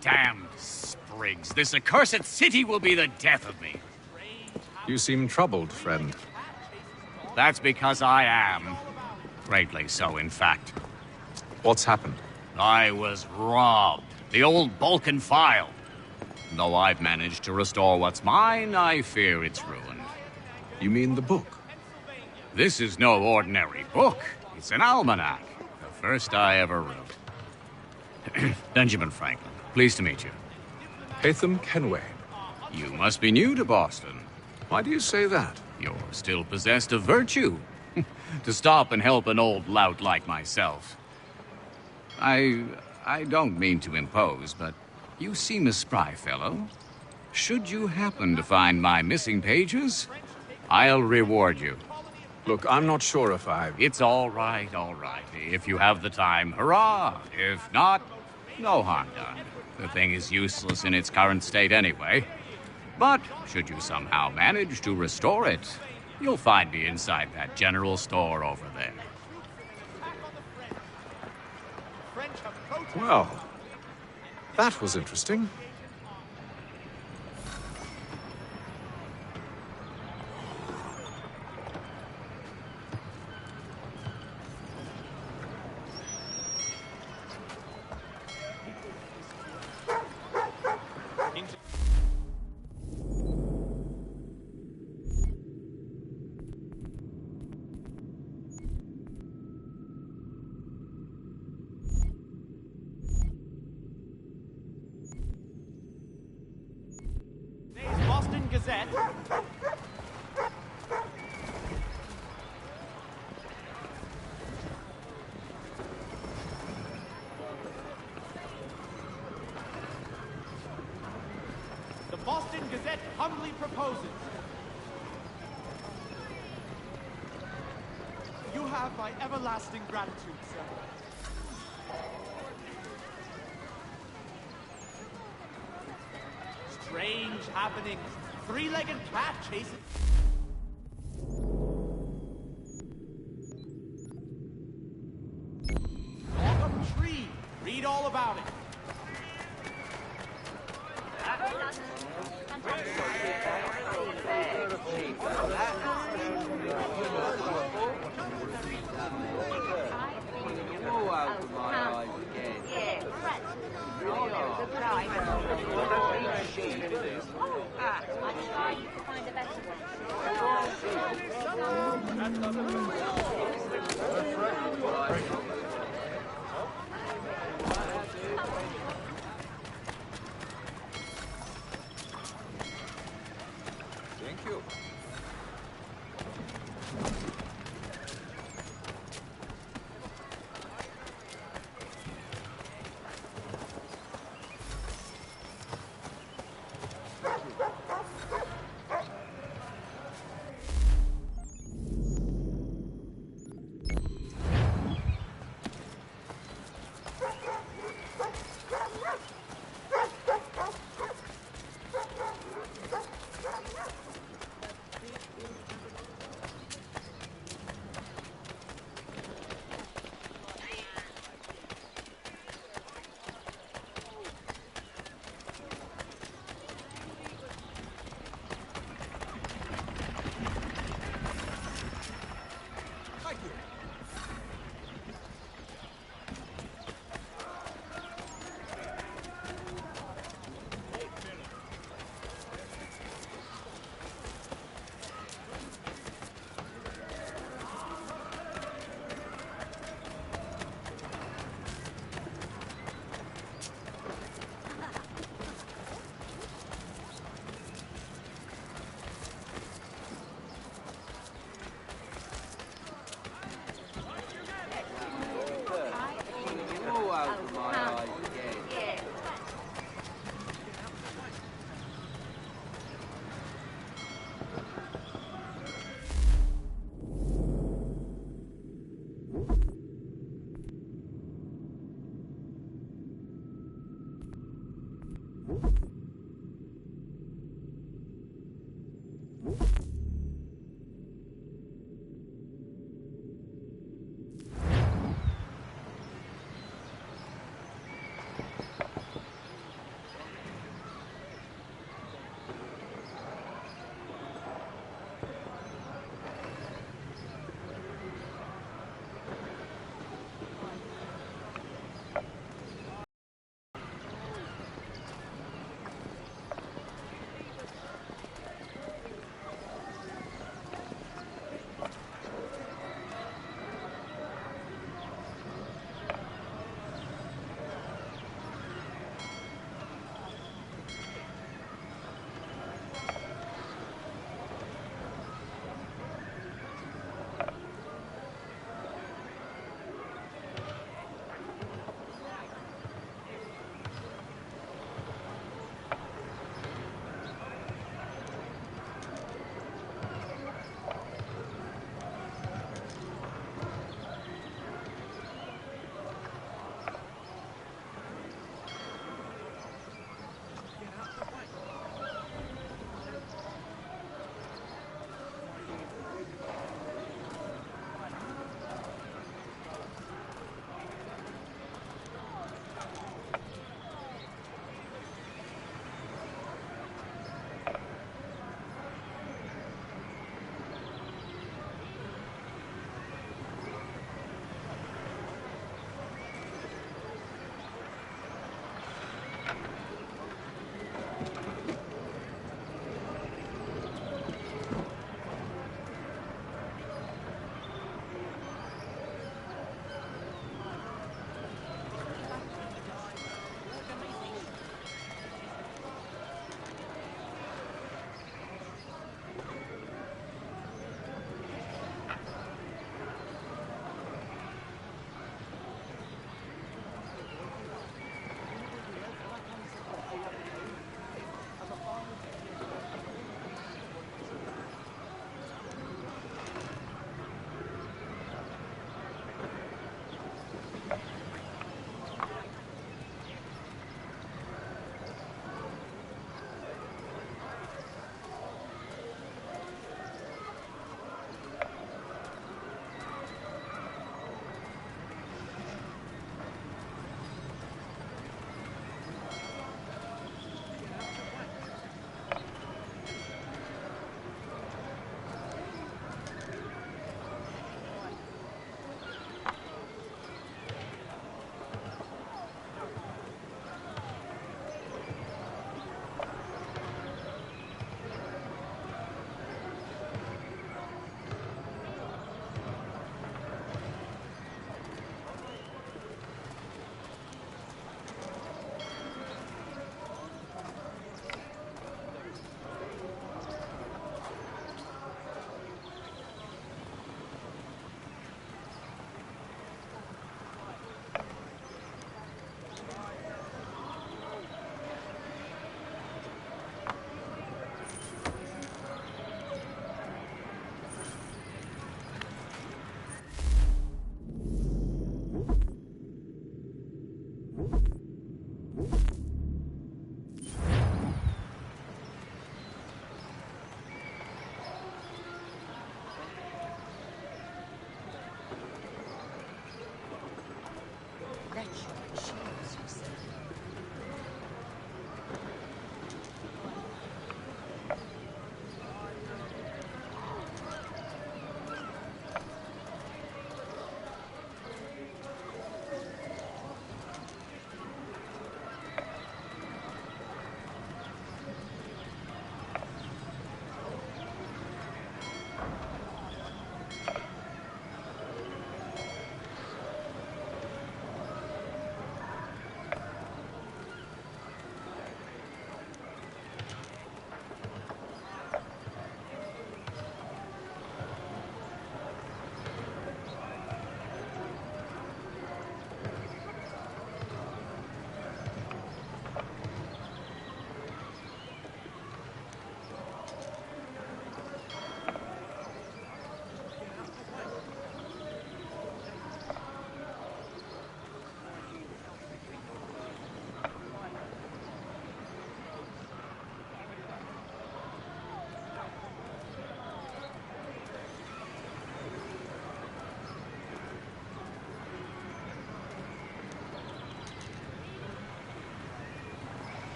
Damned sprigs. This accursed city will be the death of me. You seem troubled, friend. That's because I am. Greatly so, in fact. What's happened? I was robbed. The old Balkan file. Though I've managed to restore what's mine, I fear it's ruined. You mean the book? This is no ordinary book. It's an almanac. The first I ever wrote. Benjamin Franklin. Pleased to meet you. Hatham Kenway. You must be new to Boston. Why do you say that? You're still possessed of virtue. To stop and help an old lout like myself. I don't mean to impose, but you seem a spry fellow. Should you happen to find my missing pages, I'll reward you. Look, I'm not sure if It's all right, all right. If you have the time, hurrah! If not, no harm done. The thing is useless in its current state anyway. But should you somehow manage to restore it, you'll find me inside that general store over there. Well, that was interesting. Boston Gazette. The Boston Gazette humbly proposes. You have my everlasting gratitude, sir. Strange happenings. Three-legged cat chasing... Walk up tree. Read all about it. Thank you.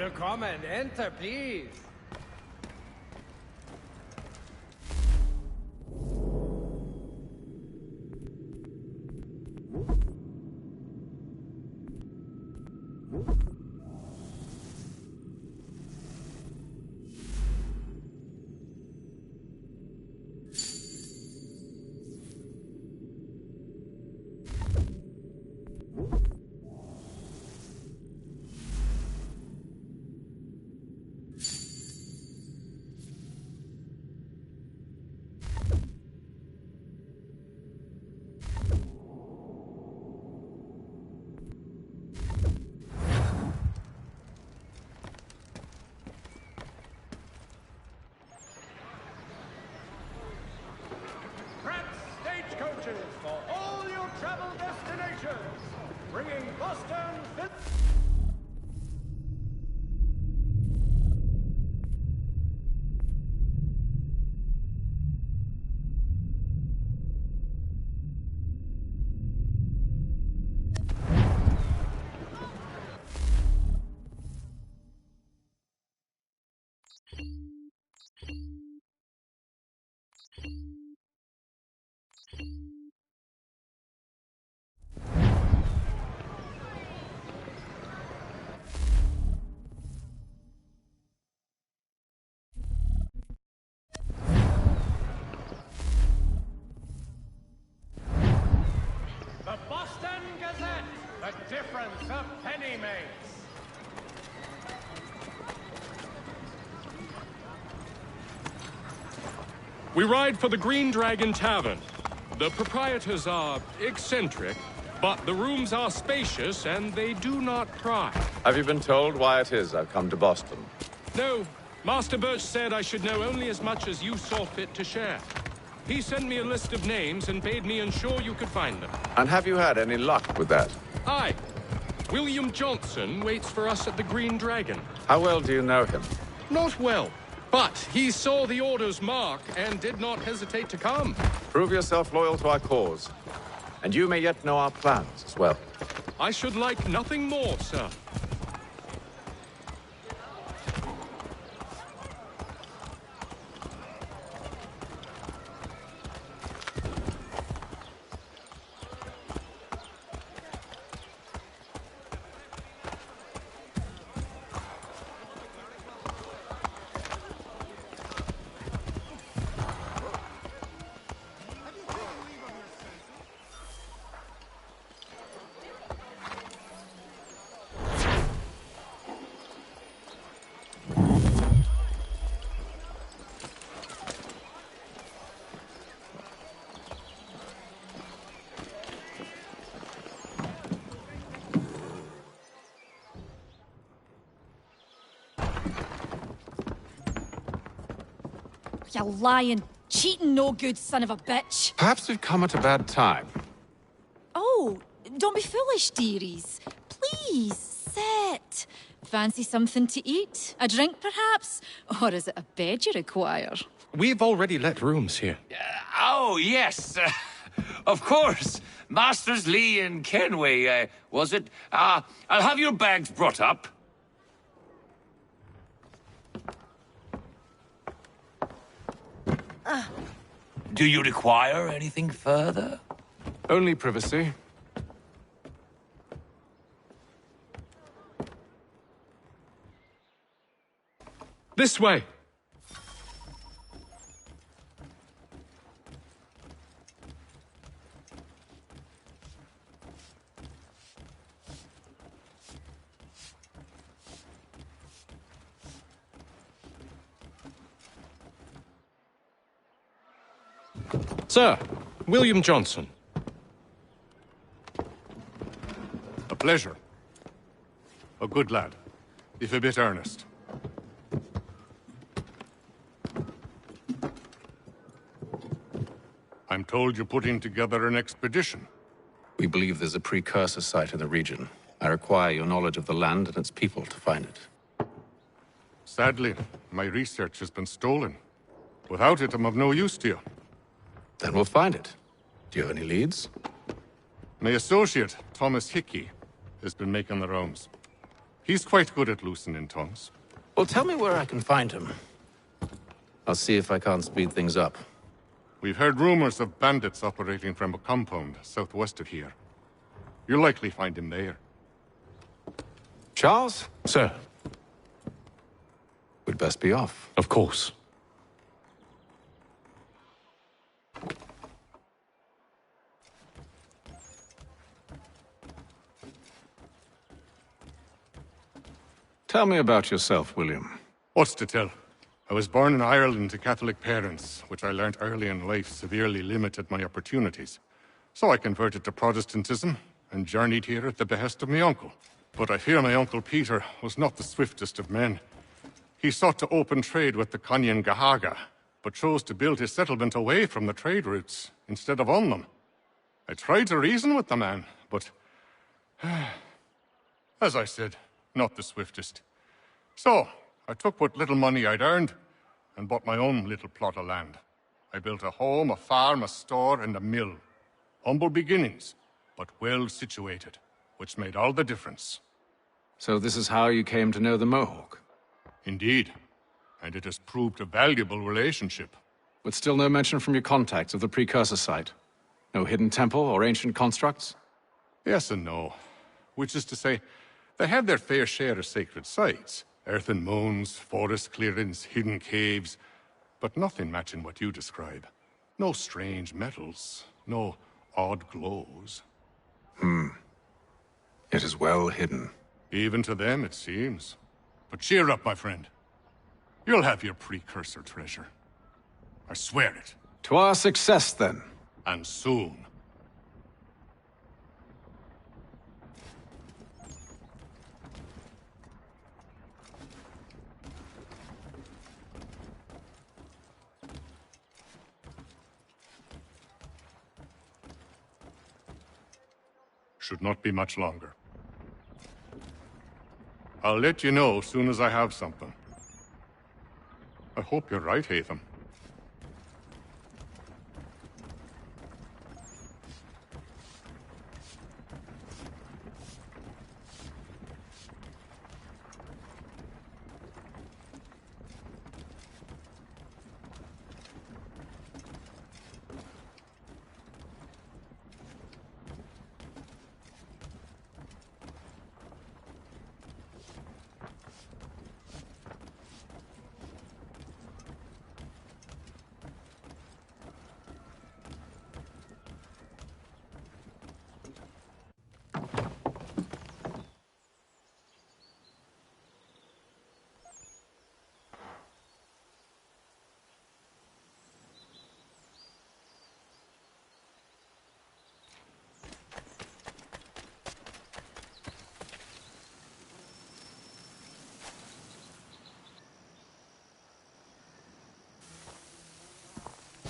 Willkommen. Enter, please. Stagecoaches for all your travel destinations, bringing Boston. The Boston Gazette, the difference a penny makes. We ride for the Green Dragon Tavern. The proprietors are eccentric, but the rooms are spacious and they do not pry. Have you been told why it is I've come to Boston? No, Master Birch said I should know only as much as you saw fit to share. He sent me a list of names and bade me ensure you could find them. And have you had any luck with that? Aye. William Johnson waits for us at the Green Dragon. How well do you know him? Not well, but he saw the order's mark and did not hesitate to come. Prove yourself loyal to our cause, and you may yet know our plans as well. I should like nothing more, sir. You lying, cheating, no good son of a bitch. Perhaps we've come at a bad time. Oh, don't be foolish, dearies. Please, sit. Fancy something to eat? A drink, perhaps? Or is it a bed you require? We've already let rooms here. Oh, yes. Of course. Masters Lee and Kenway, was it? I'll have your bags brought up. Do you require anything further? Only privacy. This way. Sir, William Johnson. A pleasure. A good lad, if a bit earnest. I'm told you're putting together an expedition. We believe there's a precursor site in the region. I require your knowledge of the land and its people to find it. Sadly, my research has been stolen. Without it, I'm of no use to you. Then we'll find it. Do you have any leads? My associate, Thomas Hickey, has been making the rounds. He's quite good at loosening tongues. Well, tell me where I can find him. I'll see if I can't speed things up. We've heard rumors of bandits operating from a compound southwest of here. You'll likely find him there. Charles? Sir. We'd best be off. Of course. Tell me about yourself, William. What's to tell? I was born in Ireland to Catholic parents, which I learnt early in life severely limited my opportunities. So I converted to Protestantism and journeyed here at the behest of my uncle. But I fear my uncle Peter was not the swiftest of men. He sought to open trade with the Conyan Gahaga, but chose to build his settlement away from the trade routes instead of on them. I tried to reason with the man, but... as I said, not the swiftest. So, I took what little money I'd earned and bought my own little plot of land. I built a home, a farm, a store, and a mill. Humble beginnings, but well situated, which made all the difference. So this is how you came to know the Mohawk? Indeed. And it has proved a valuable relationship. But still no mention from your contacts of the precursor site? No hidden temple or ancient constructs? Yes and no. Which is to say, they had their fair share of sacred sites. Earthen mounds, forest clearings, hidden caves. But nothing matching what you describe. No strange metals, no odd glows. It is well hidden. Even to them, it seems. But cheer up, my friend. You'll have your precursor treasure. I swear it. To our success, then. And soon. Should not be much longer. I'll let you know as soon as I have something. I hope you're right, Hatham.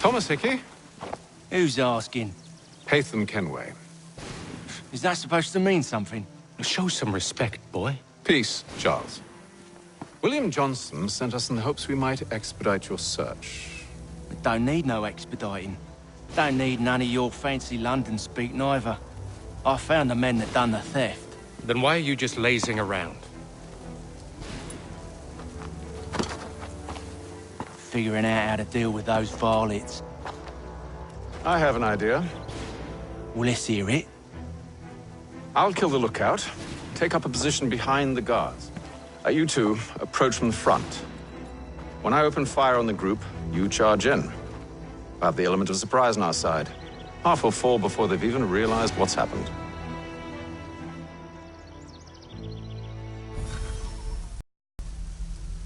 Thomas Hickey? Who's asking? Hatham Kenway. Is that supposed to mean something? Show some respect, boy. Peace, Charles. William Johnson sent us in the hopes we might expedite your search. We don't need no expediting. Don't need none of your fancy London speak neither. I found the men that done the theft. Then why are you just lazing around? Figuring out how to deal with those varlets. I have an idea. Well, let's hear it. I'll kill the lookout. Take up a position behind the guards. You two approach from the front. When I open fire on the group, you charge in. We'll have the element of surprise on our side. Half will fall before they've even realized what's happened.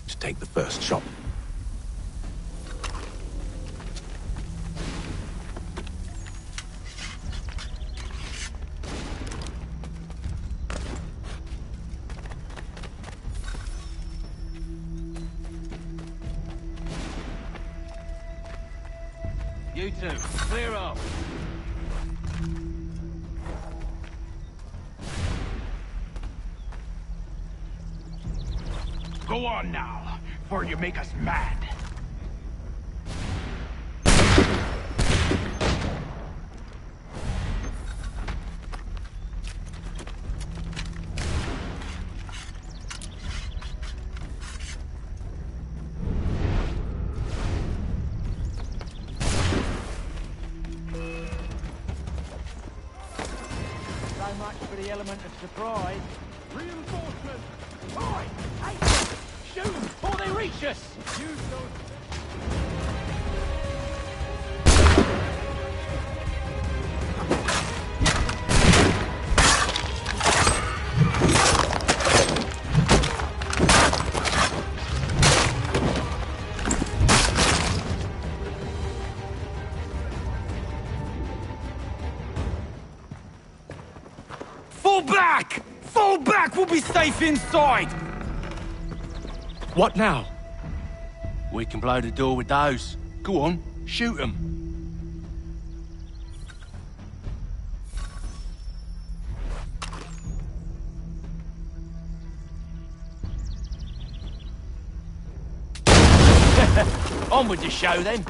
To take the first shot. You two, clear off. Go on now, before you make us mad. So much for the element of surprise. Reinforcements! Oi! Hey! Shoot them before they reach us! Use those... Fall back! Fall back! We'll be safe inside! What now? We can blow the door with those. Go on, shoot them. On with the show then.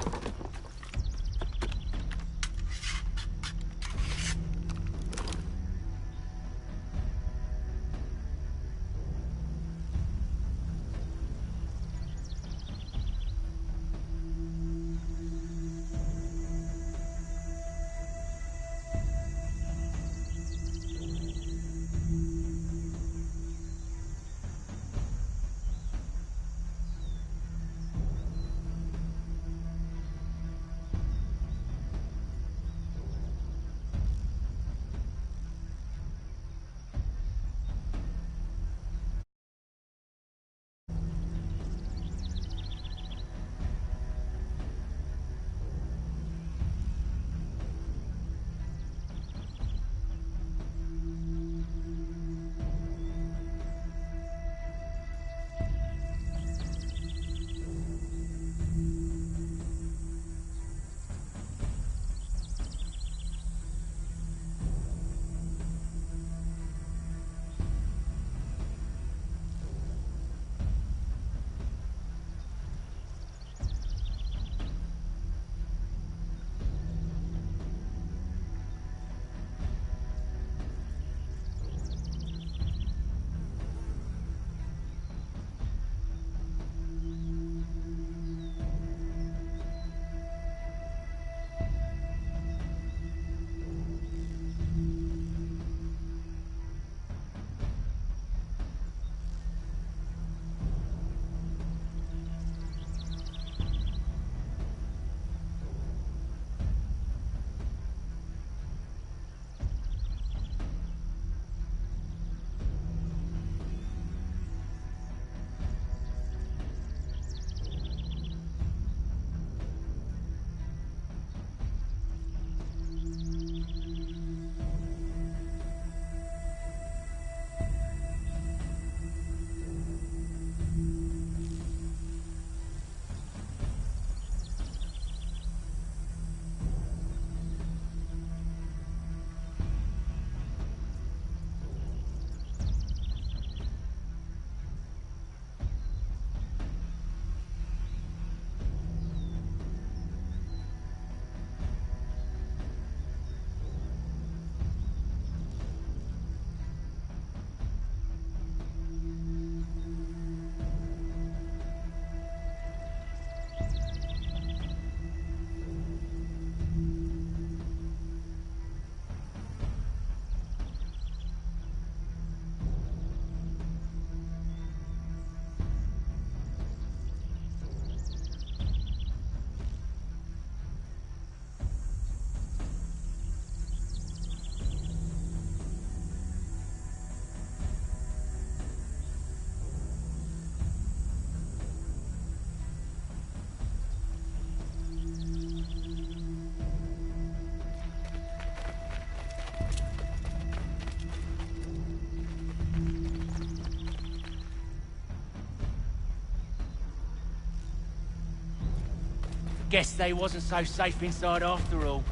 Guess they wasn't so safe inside after all.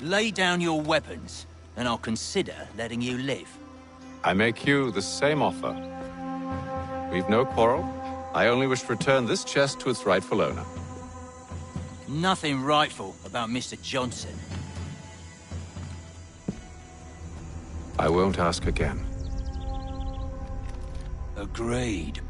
Lay down your weapons, and I'll consider letting you live. I make you the same offer. We've no quarrel. I only wish to return this chest to its rightful owner. Nothing rightful about Mr. Johnson. I won't ask again. Agreed.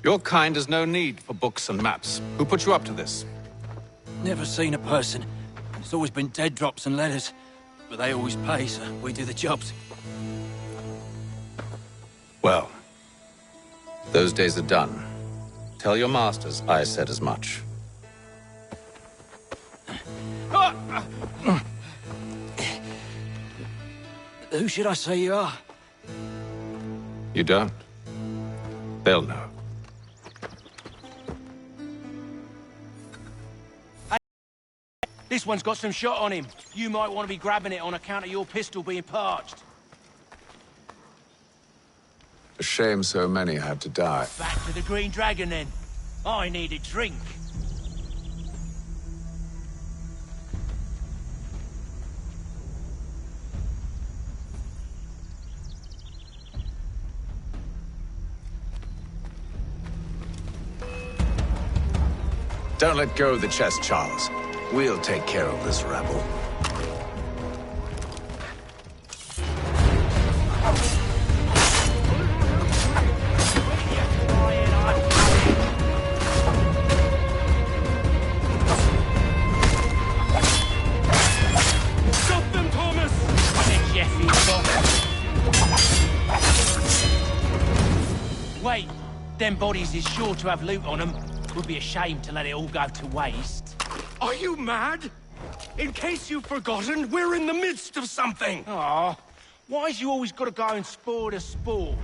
Your kind has no need for books and maps. Who put you up to this? Never seen a person. It's always been dead drops and letters. But they always pay, so we do the jobs. Well, those days are done. Tell your masters I said as much. Who should I say you are? You don't? They'll know. This one's got some shot on him. You might want to be grabbing it on account of your pistol being parched. A shame so many had to die. Back to the Green Dragon, then. I need a drink. Don't let go of the chest, Charles. We'll take care of this rabble. Stop them, Thomas! Wait, them bodies is sure to have loot on them. Would be a shame to let it all go to waste. Are you mad? In case you've forgotten, we're in the midst of something! Aw, why's you always gotta go and spore the sport?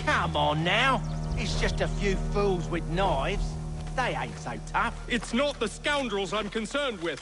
Come on now. It's just a few fools with knives. They ain't so tough. It's not the scoundrels I'm concerned with.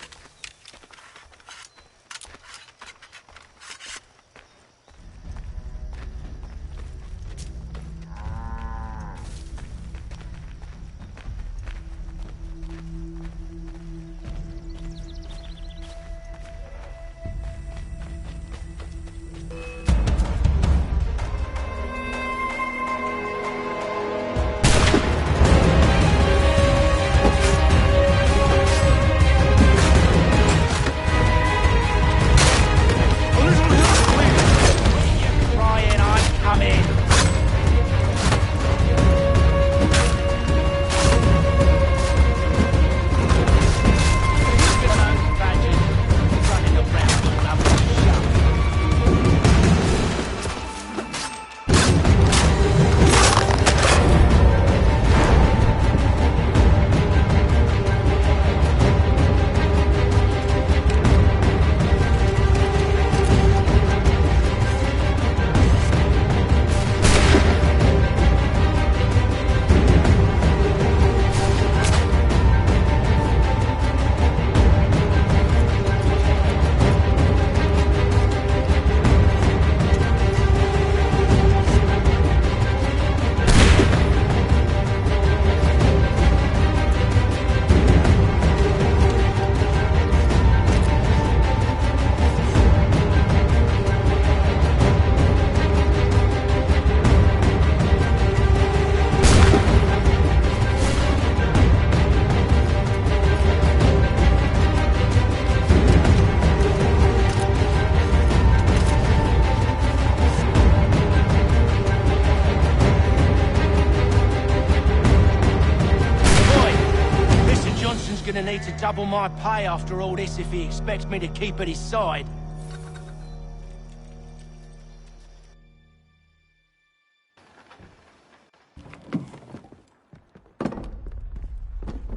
gonna need to double my pay after all this if he expects me to keep at his side.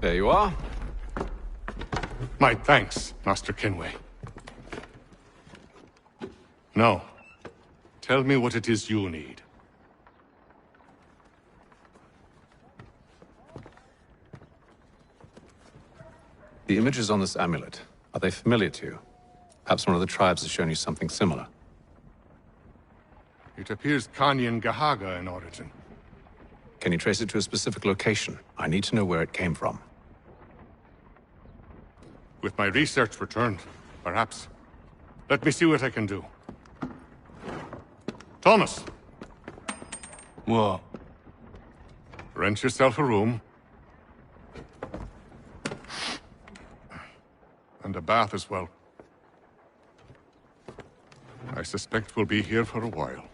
There you are. My thanks, Master Kenway. Now, tell me what it is you need. The images on this amulet, are they familiar to you? Perhaps one of the tribes has shown you something similar. It appears Kanyan Gahaga in origin. Can you trace it to a specific location? I need to know where it came from. With my research returned, perhaps. Let me see what I can do. Thomas! What? Rent yourself a room. And a bath as well. I suspect we'll be here for a while.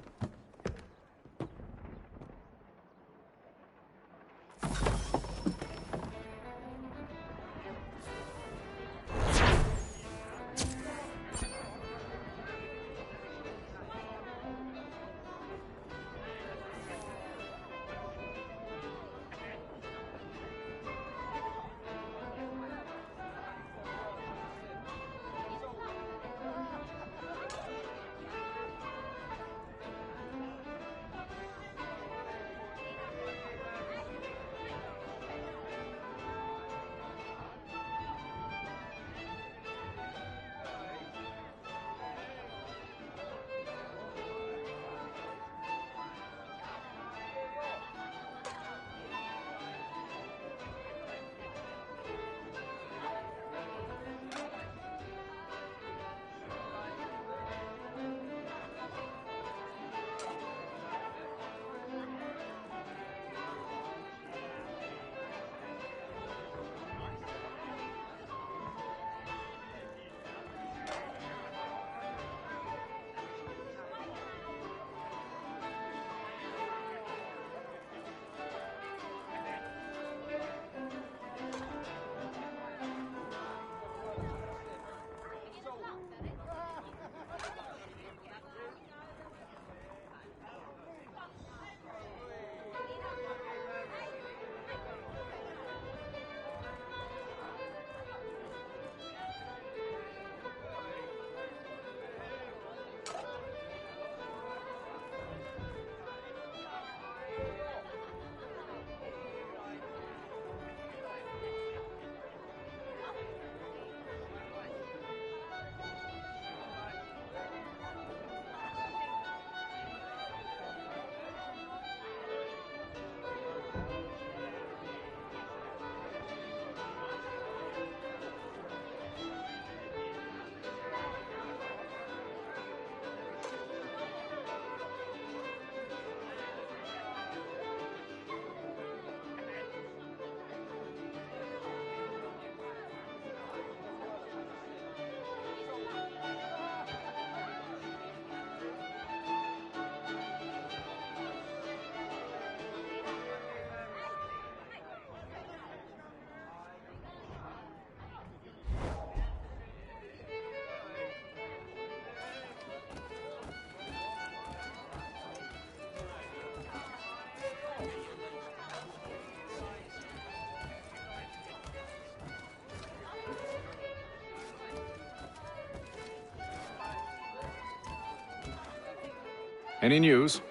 Any news?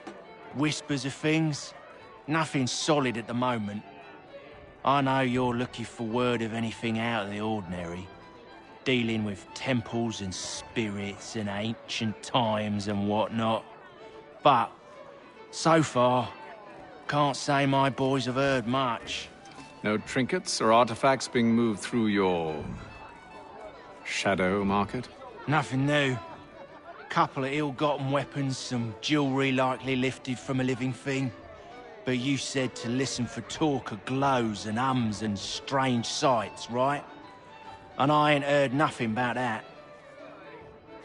Whispers of things. Nothing solid at the moment. I know you're looking for word of anything out of the ordinary. Dealing with temples and spirits and ancient times and whatnot. But, so far, can't say my boys have heard much. No trinkets or artifacts being moved through your... shadow market? Nothing new. Couple of ill-gotten weapons, some jewelry likely lifted from a living thing. But you said to listen for talk of glows and ums and strange sights, right? And I ain't heard nothing about that.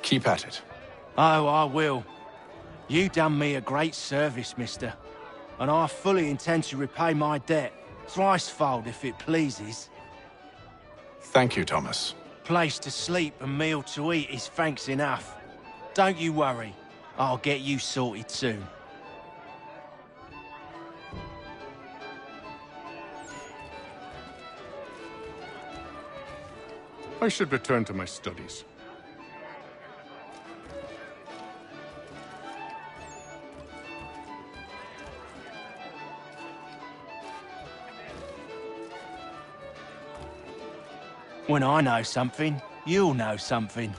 Keep at it. Oh, I will. You done me a great service, mister. And I fully intend to repay my debt. Thricefold, if it pleases. Thank you, Thomas. Place to sleep and meal to eat is thanks enough. Don't you worry. I'll get you sorted soon. I should return to my studies. When I know something, you'll know something.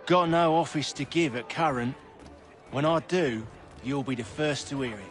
Got no office to give at current. When I do, you'll be the first to hear it.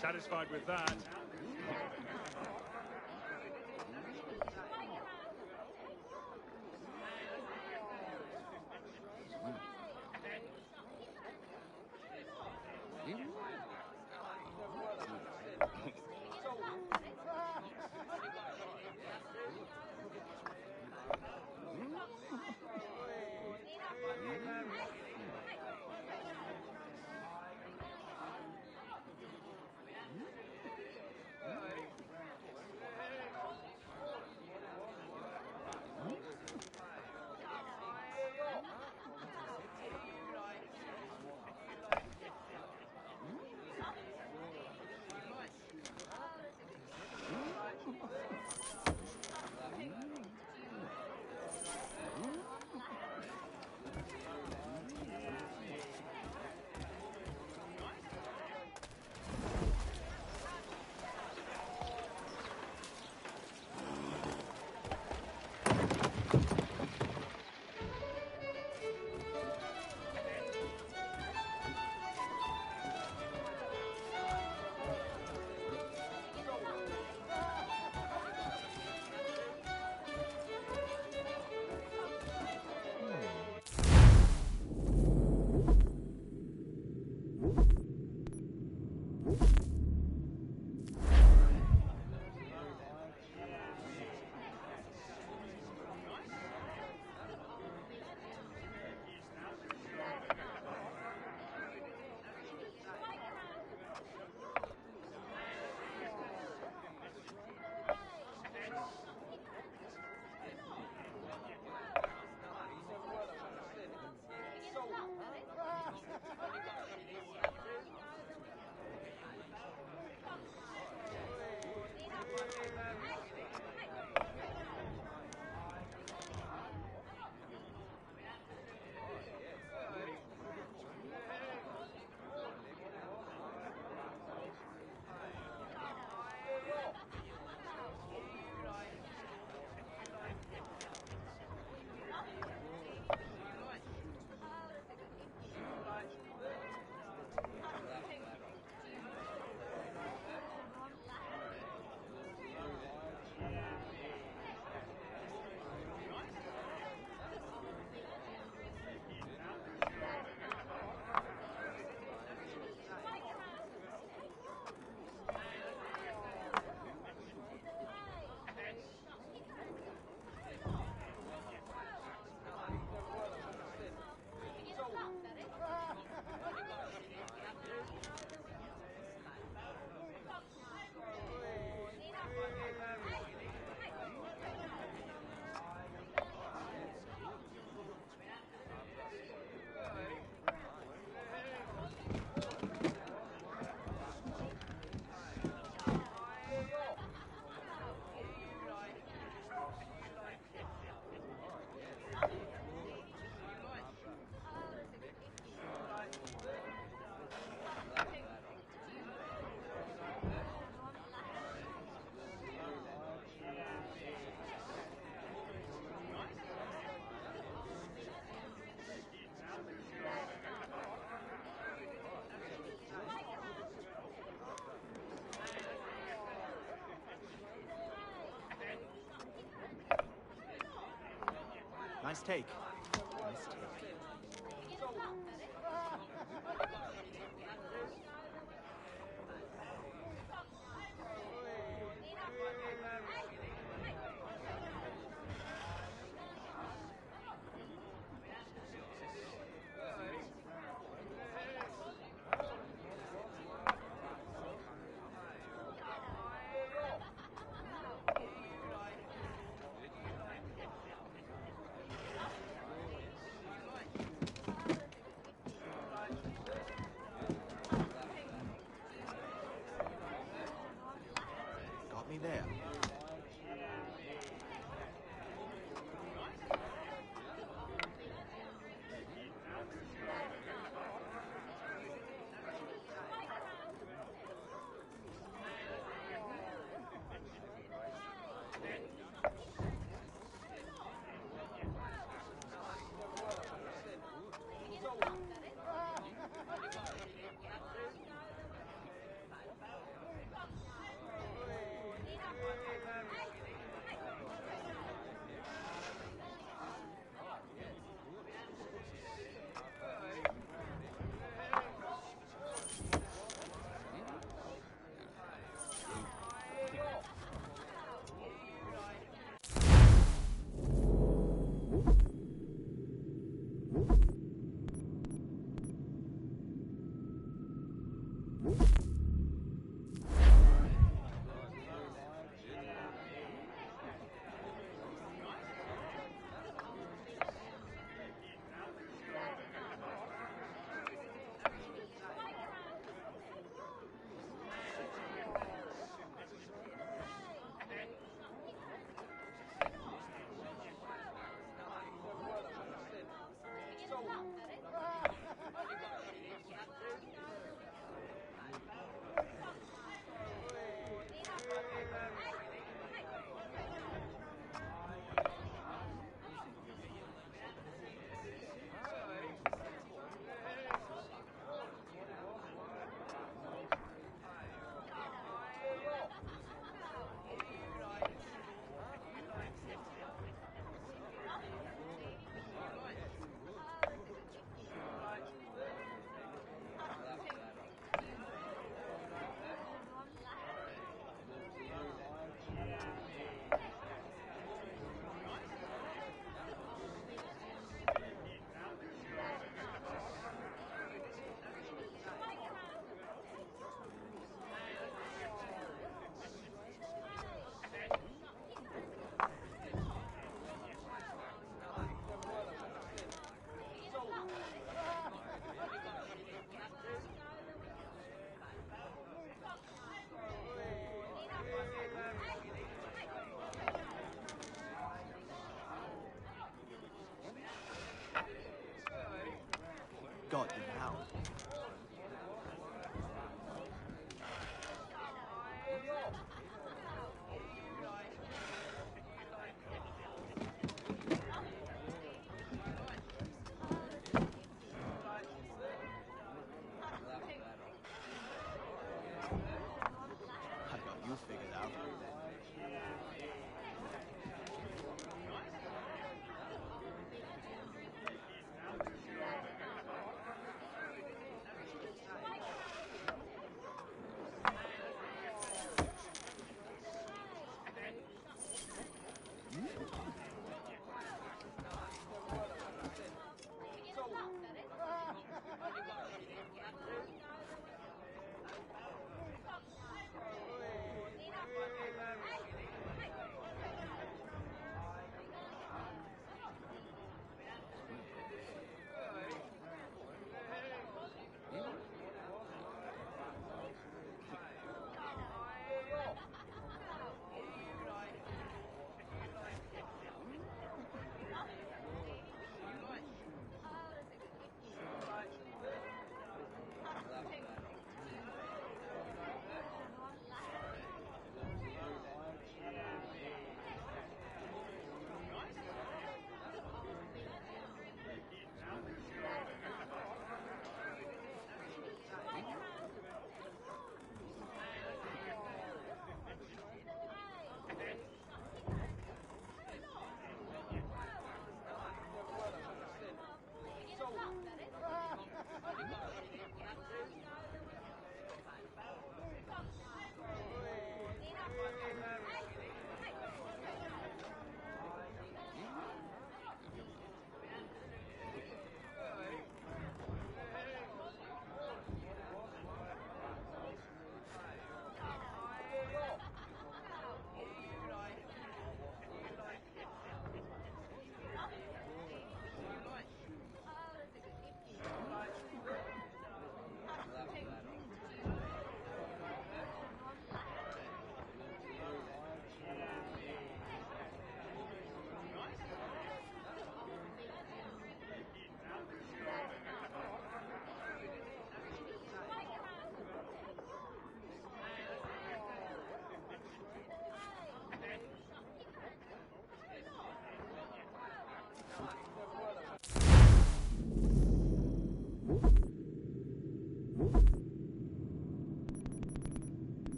Satisfied with that? Nice take. Nice take.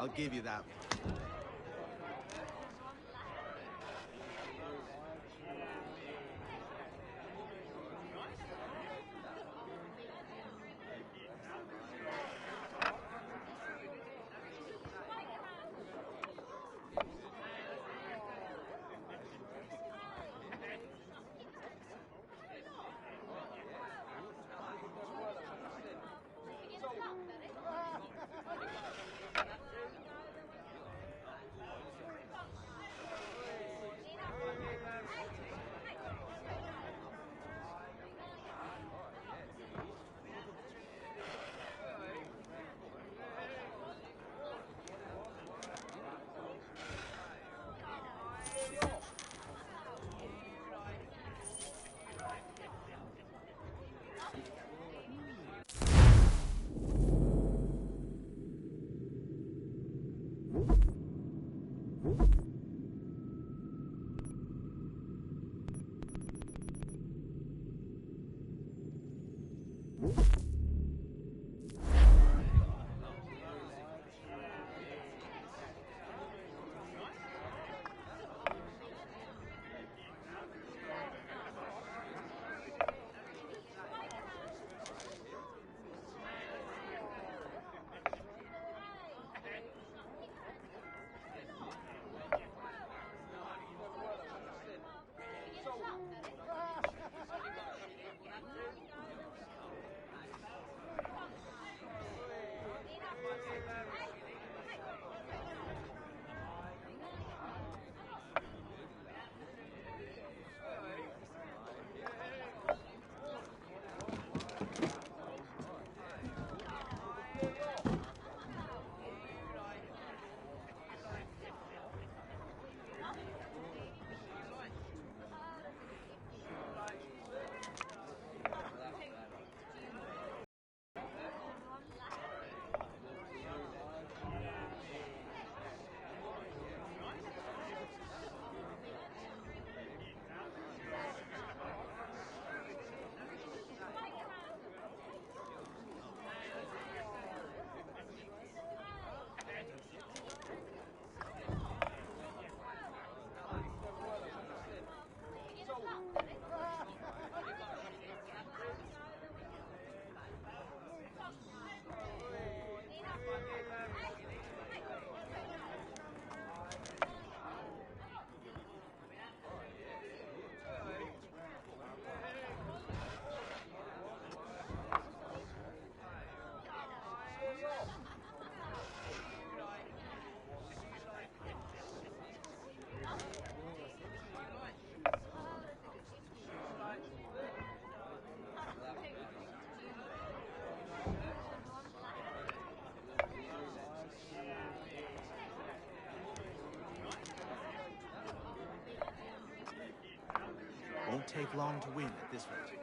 I'll give you that. take long to win at this rate.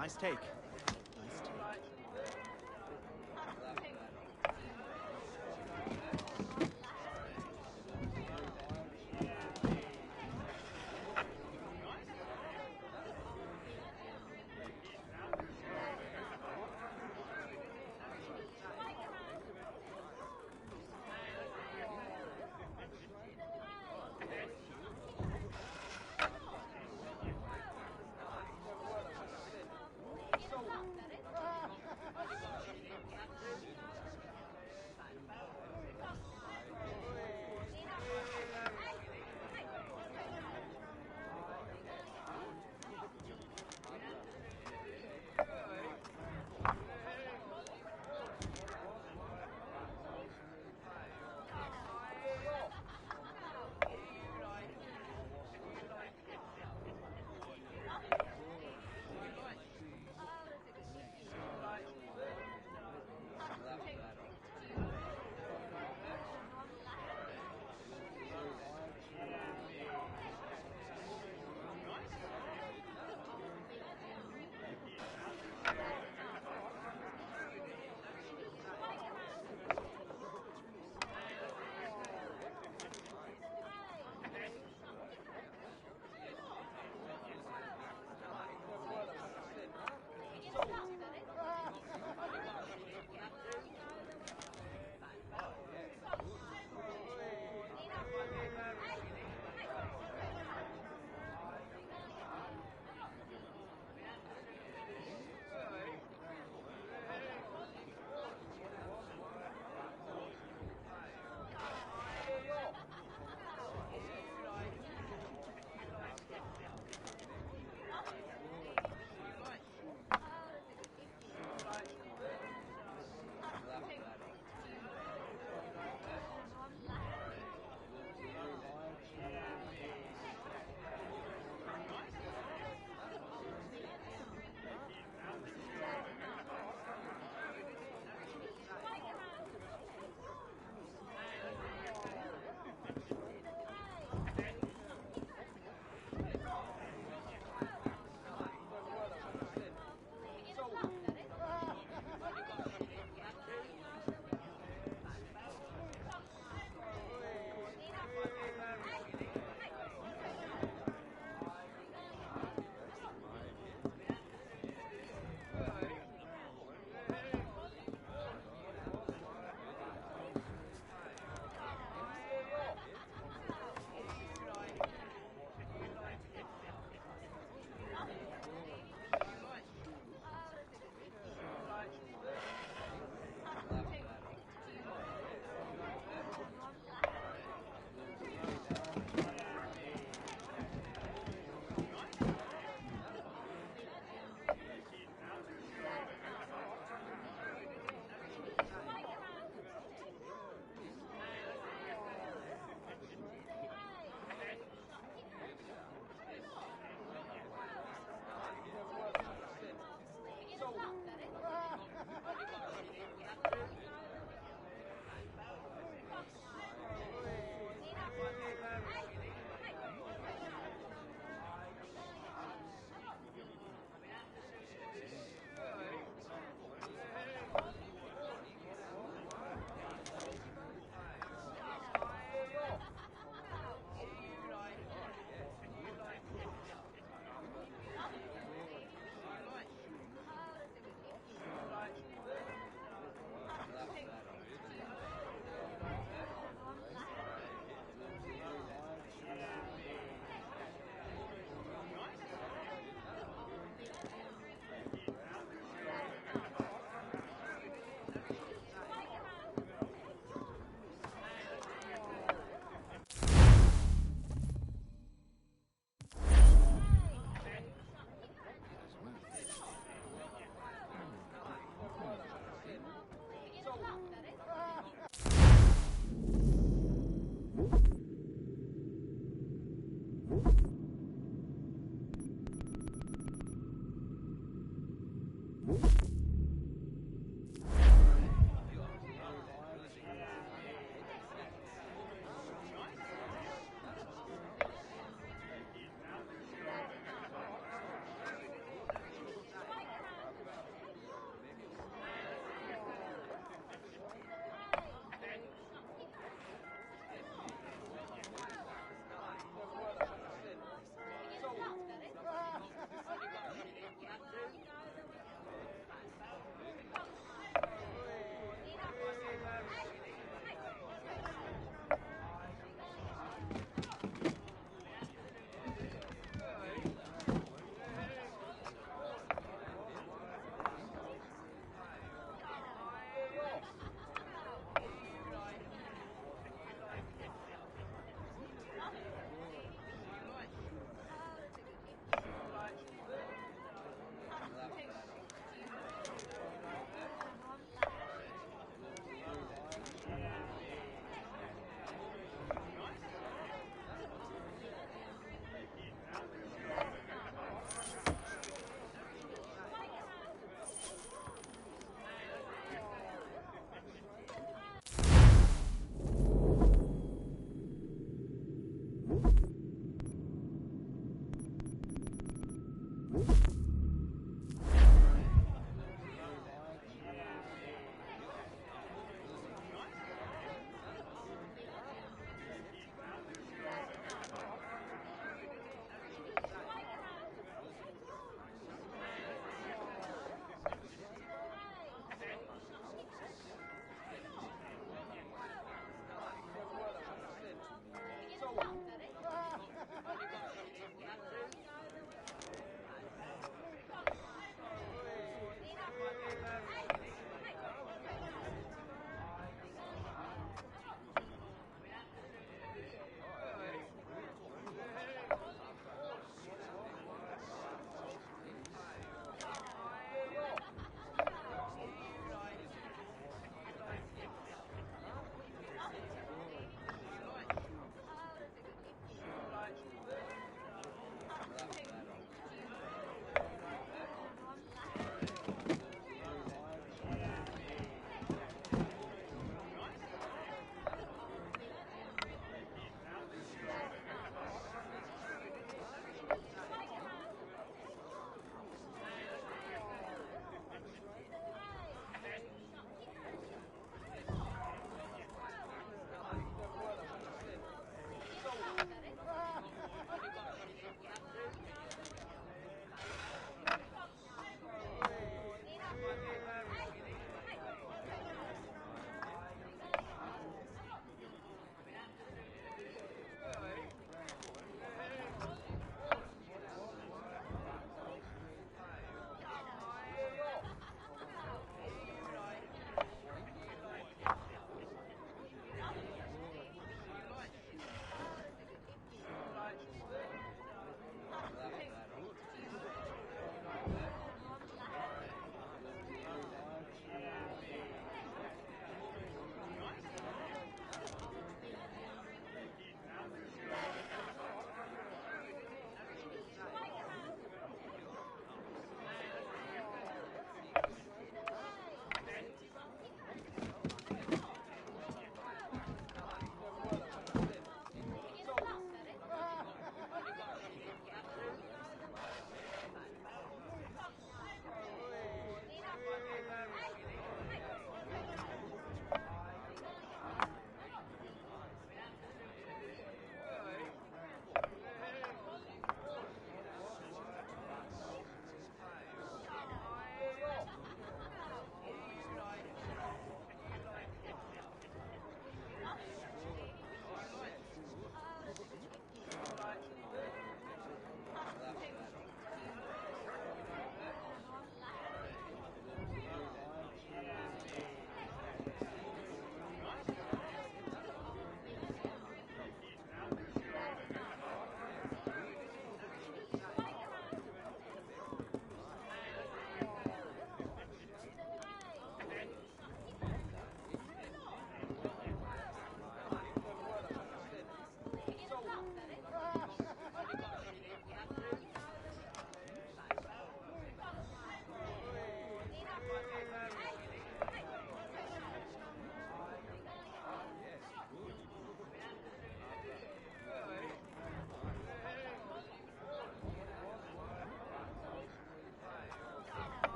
Nice take. Nice take.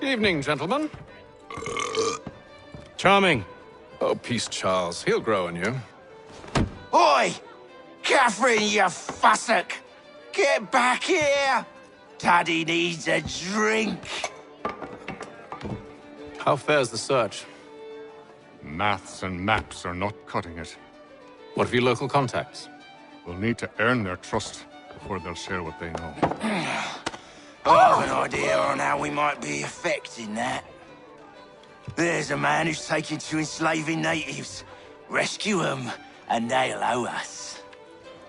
Evening, gentlemen. Charming. Oh, peace, Charles. He'll grow on you. Oi! Catherine, you fussock! Get back here! Daddy needs a drink. How fares the search? Maths and maps are not cutting it. What of your local contacts? We'll need to earn their trust before they'll share what they know. I have an idea on how we might be affecting that. There's a man who's taken to enslaving natives. Rescue them, and they'll owe us.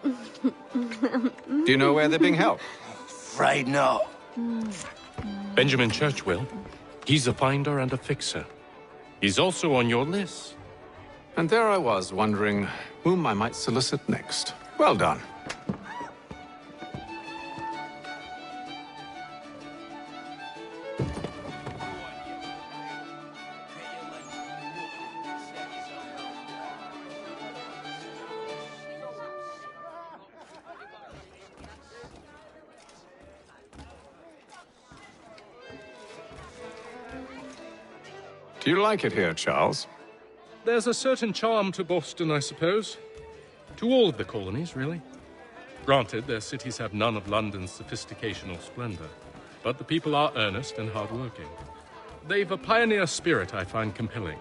Do you know where they're being held? Afraid not. Benjamin Churchwill. He's a finder and a fixer. He's also on your list. And there I was, wondering whom I might solicit next. Well done. Do you like it here, Charles? There's a certain charm to Boston, I suppose. To all of the colonies, really. Granted, their cities have none of London's sophistication or splendor, but the people are earnest and hardworking. They've a pioneer spirit I find compelling.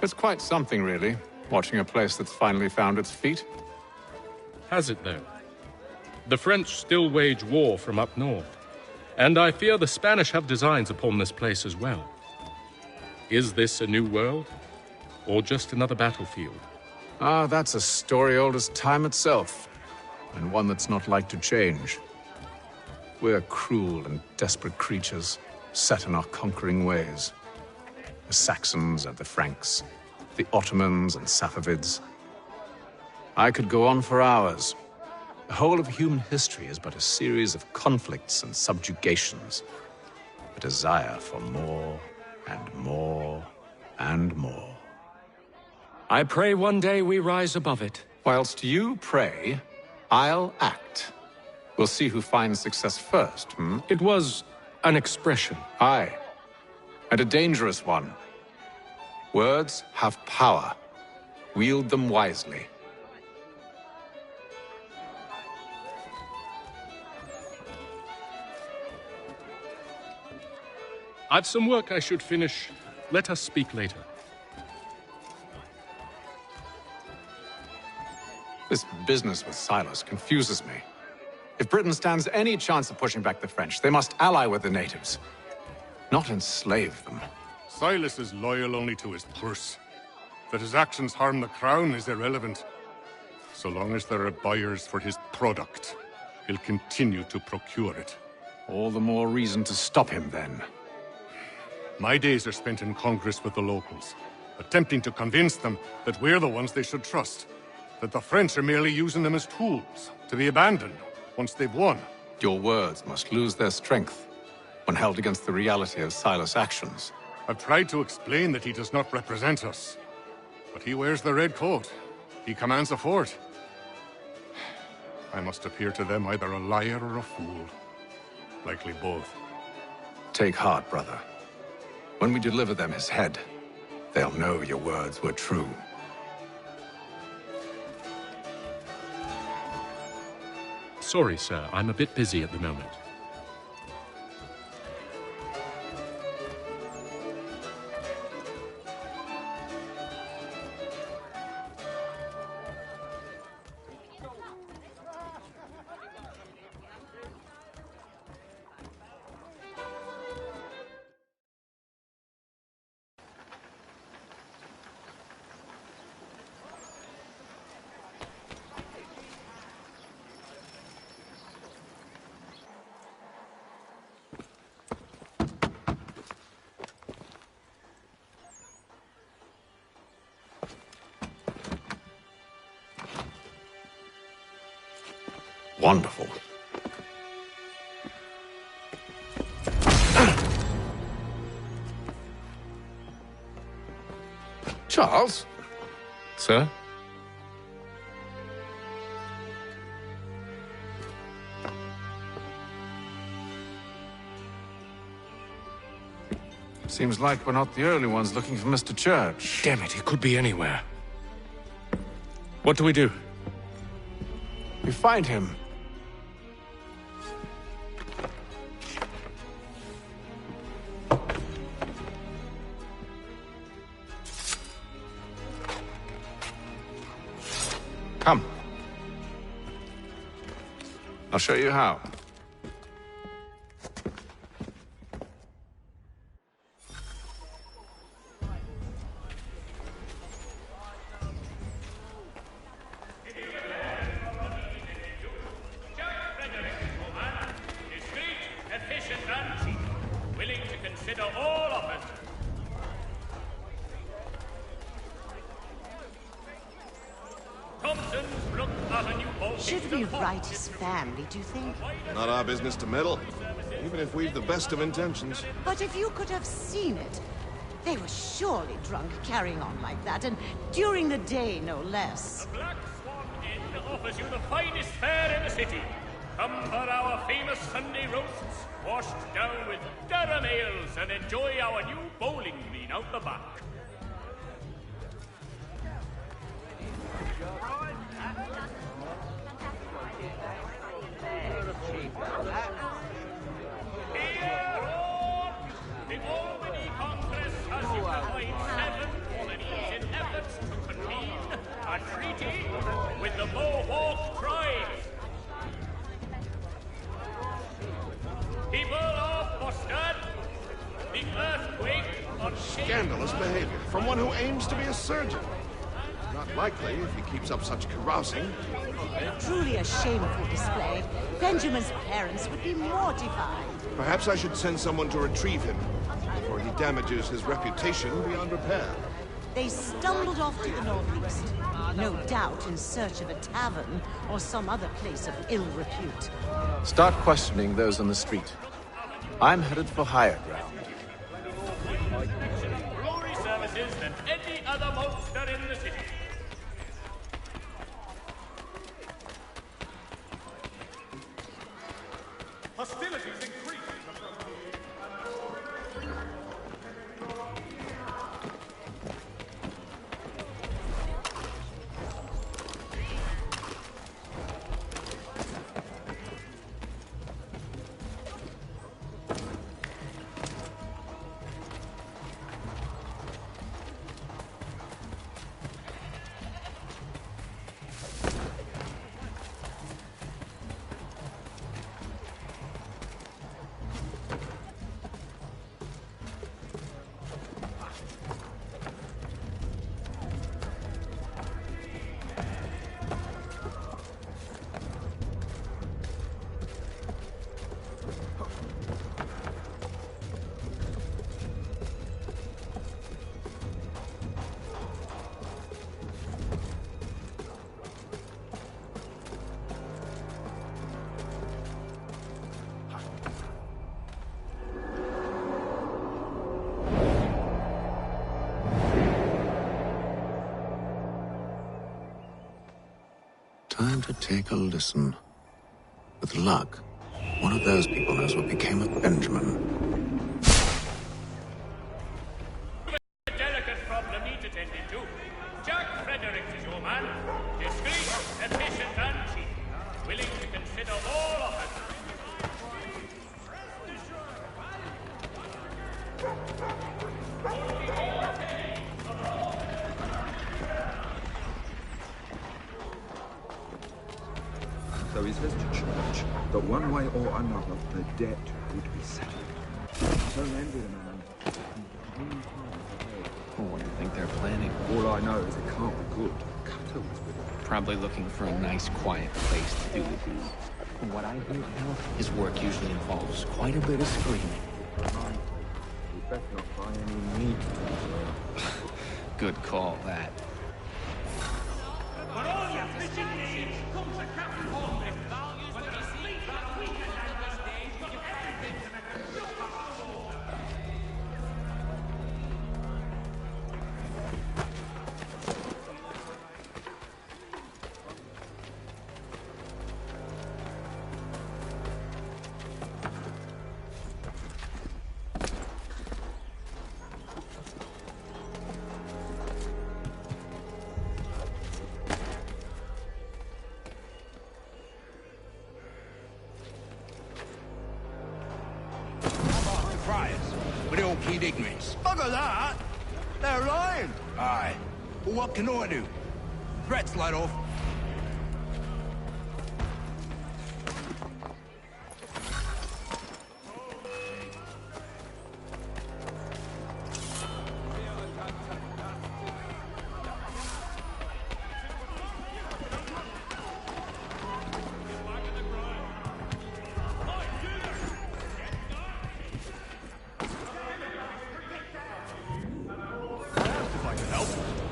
It's quite something, really, watching a place that's finally found its feet. Has it, though? The French still wage war from up north, and I fear the Spanish have designs upon this place as well. Is this a new world, or just another battlefield? Ah, that's a story old as time itself, and one that's not like to change. We're cruel and desperate creatures, set in our conquering ways. The Saxons and the Franks, the Ottomans and Safavids. I could go on for hours. The whole of human history is but a series of conflicts and subjugations. A desire for more and more and more. I pray one day we rise above it. Whilst you pray, I'll act. We'll see who finds success first, hmm? It was an expression. Aye, and a dangerous one. Words have power. Wield them wisely. I've some work I should finish. Let us speak later. This business with Silas confuses me. If Britain stands any chance of pushing back the French, they must ally with the natives, not enslave them. Silas is loyal only to his purse. That his actions harm the crown is irrelevant. So long as there are buyers for his product, he'll continue to procure it. All the more reason to stop him, then. My days are spent in Congress with the locals, attempting to convince them that we're the ones they should trust, that the French are merely using them as tools, to be abandoned once they've won. Your words must lose their strength when held against the reality of Silas' actions. I've tried to explain that he does not represent us, but he wears the red coat. He commands a fort. I must appear to them either a liar or a fool. Likely both. Take heart, brother. When we deliver them his head, they'll know your words were true. Sorry, sir. I'm a bit busy at the moment. Wonderful. Charles? Sir? Seems like we're not the only ones looking for Mr. Church. Damn it, he could be anywhere. What do we do? We find him. Come. I'll show you how. Should we write his family, do you think? Not our business to meddle, even if we've the best of intentions. But if you could have seen it, they were surely drunk carrying on like that, and during the day, no less. The Black Swan Inn offers you the finest fare in the city. Come for our famous Sunday roasts, washed down with Durham ales, and enjoy our new bowling green out the back. The Albany Congress has unified 7 colonies in efforts to convene a treaty with the Mohawk tribes. People of Boston, the earthquake on Scandalous behavior from one who aims to be a surgeon. Not likely if he keeps up such carousing. Truly a shameful display. Benjamin's parents would be mortified. Perhaps I should send someone to retrieve him before he damages his reputation beyond repair. They stumbled off to the northeast, no doubt in search of a tavern or some other place of ill repute. Start questioning those on the street. I'm headed for higher ground. Brewery services than any other monster in the city. Hostilities increase. Time to take a listen. With luck, one of those people knows what became of Benjamin. A delicate problem needs attending to. Jack Fredericks is your man. Discreet, efficient, and cheap. Willing to consider all offers. So he says to church that one way or another the debt would be settled. So ended a man. What do you think they're planning? All I know is it can't be good. Cutter was with it. Probably looking for a nice, quiet place to do the deed. From what I hear, Hal, his work usually involves quite a bit of screaming. We better not buy any meat. Good call, that. For all your fishing needs, come to Captain Hornby. Whether it's fleet that weekend out this day, you've got everything to make a good household. With all kid ignorance. Bugger that! They're lying! Aye. Well, what can I do? Threats let off. If I could help,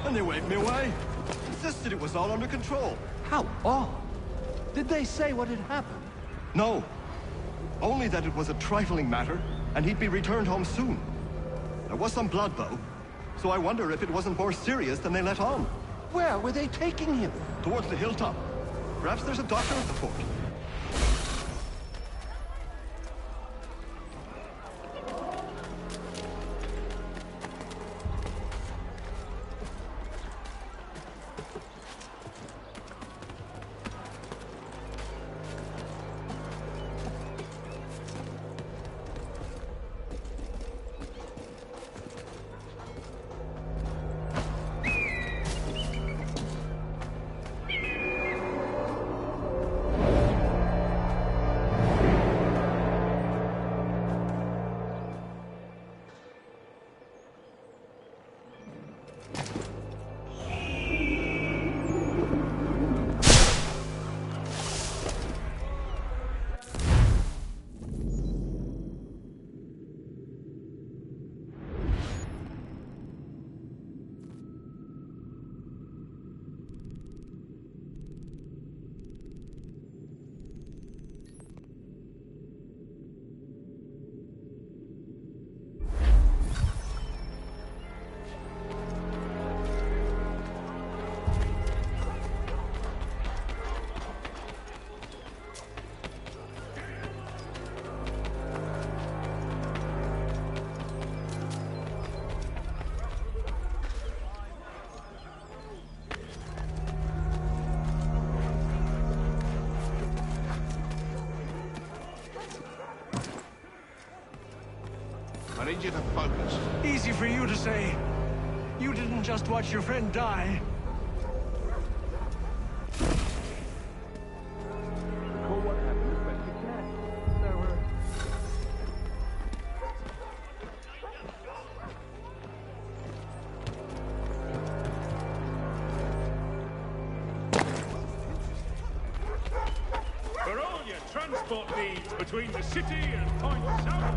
and they waved me away. Insisted it was all under control. How odd. Did they say what had happened? No. Only that it was a trifling matter, and he'd be returned home soon. There was some blood, though, so I wonder if it wasn't more serious than they let on. Where were they taking him? Towards the hilltop. Perhaps there's a doctor at the fort. you to focus. Easy for you to say. You didn't just watch your friend die. For all your transport needs between the city and Point South.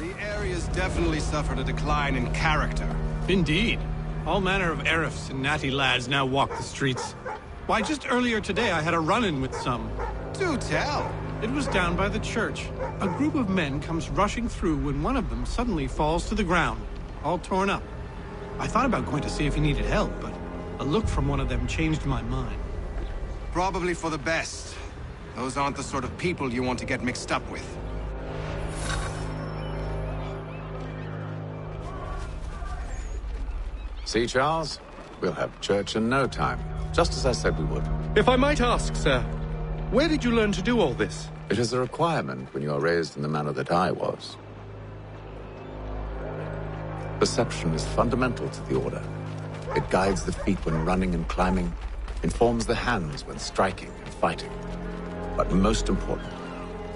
The area's definitely suffered a decline in character. Indeed. All manner of Arifs and natty lads now walk the streets. Why, just earlier today I had a run-in with some. Do tell. It was down by the church. A group of men comes rushing through when one of them suddenly falls to the ground, all torn up. I thought about going to see if he needed help, but a look from one of them changed my mind. Probably for the best. Those aren't the sort of people you want to get mixed up with. See, Charles? We'll have church in no time, just as I said we would. If I might ask, sir, where did you learn to do all this? It is a requirement when you are raised in the manner that I was. Perception is fundamental to the Order. It guides the feet when running and climbing, informs the hands when striking and fighting. But most important,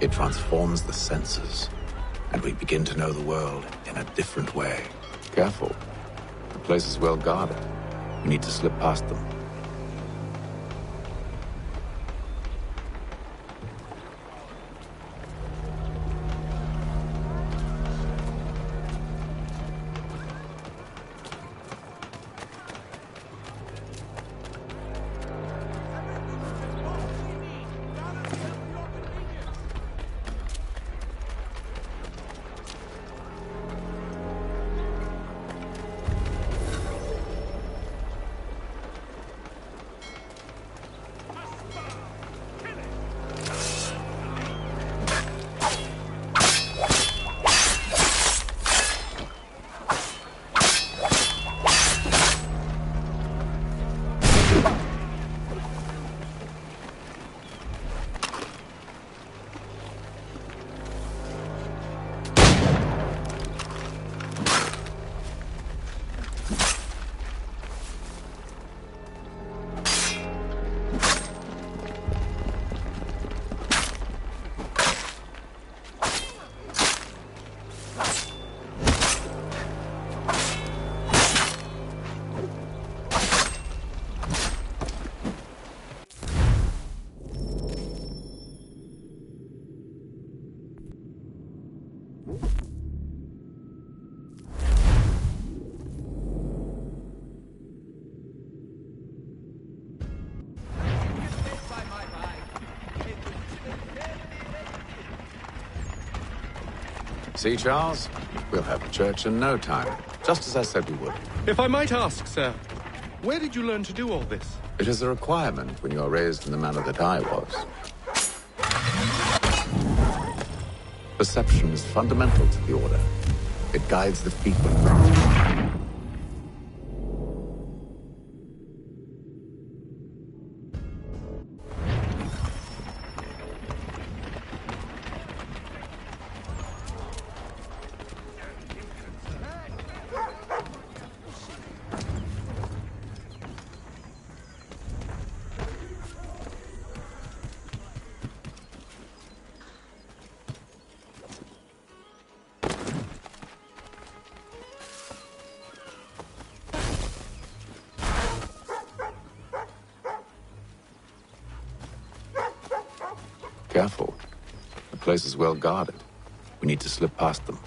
it transforms the senses, and we begin to know the world in a different way. Careful. The place is well guarded. We need to slip past them. See, Charles? We'll have a church in no time, just as I said we would. If I might ask, sir, where did you learn to do all this? It is a requirement when you are raised in the manner that I was. Perception is fundamental to the Order. It guides the people. Careful. The place is well guarded. We need to slip past them.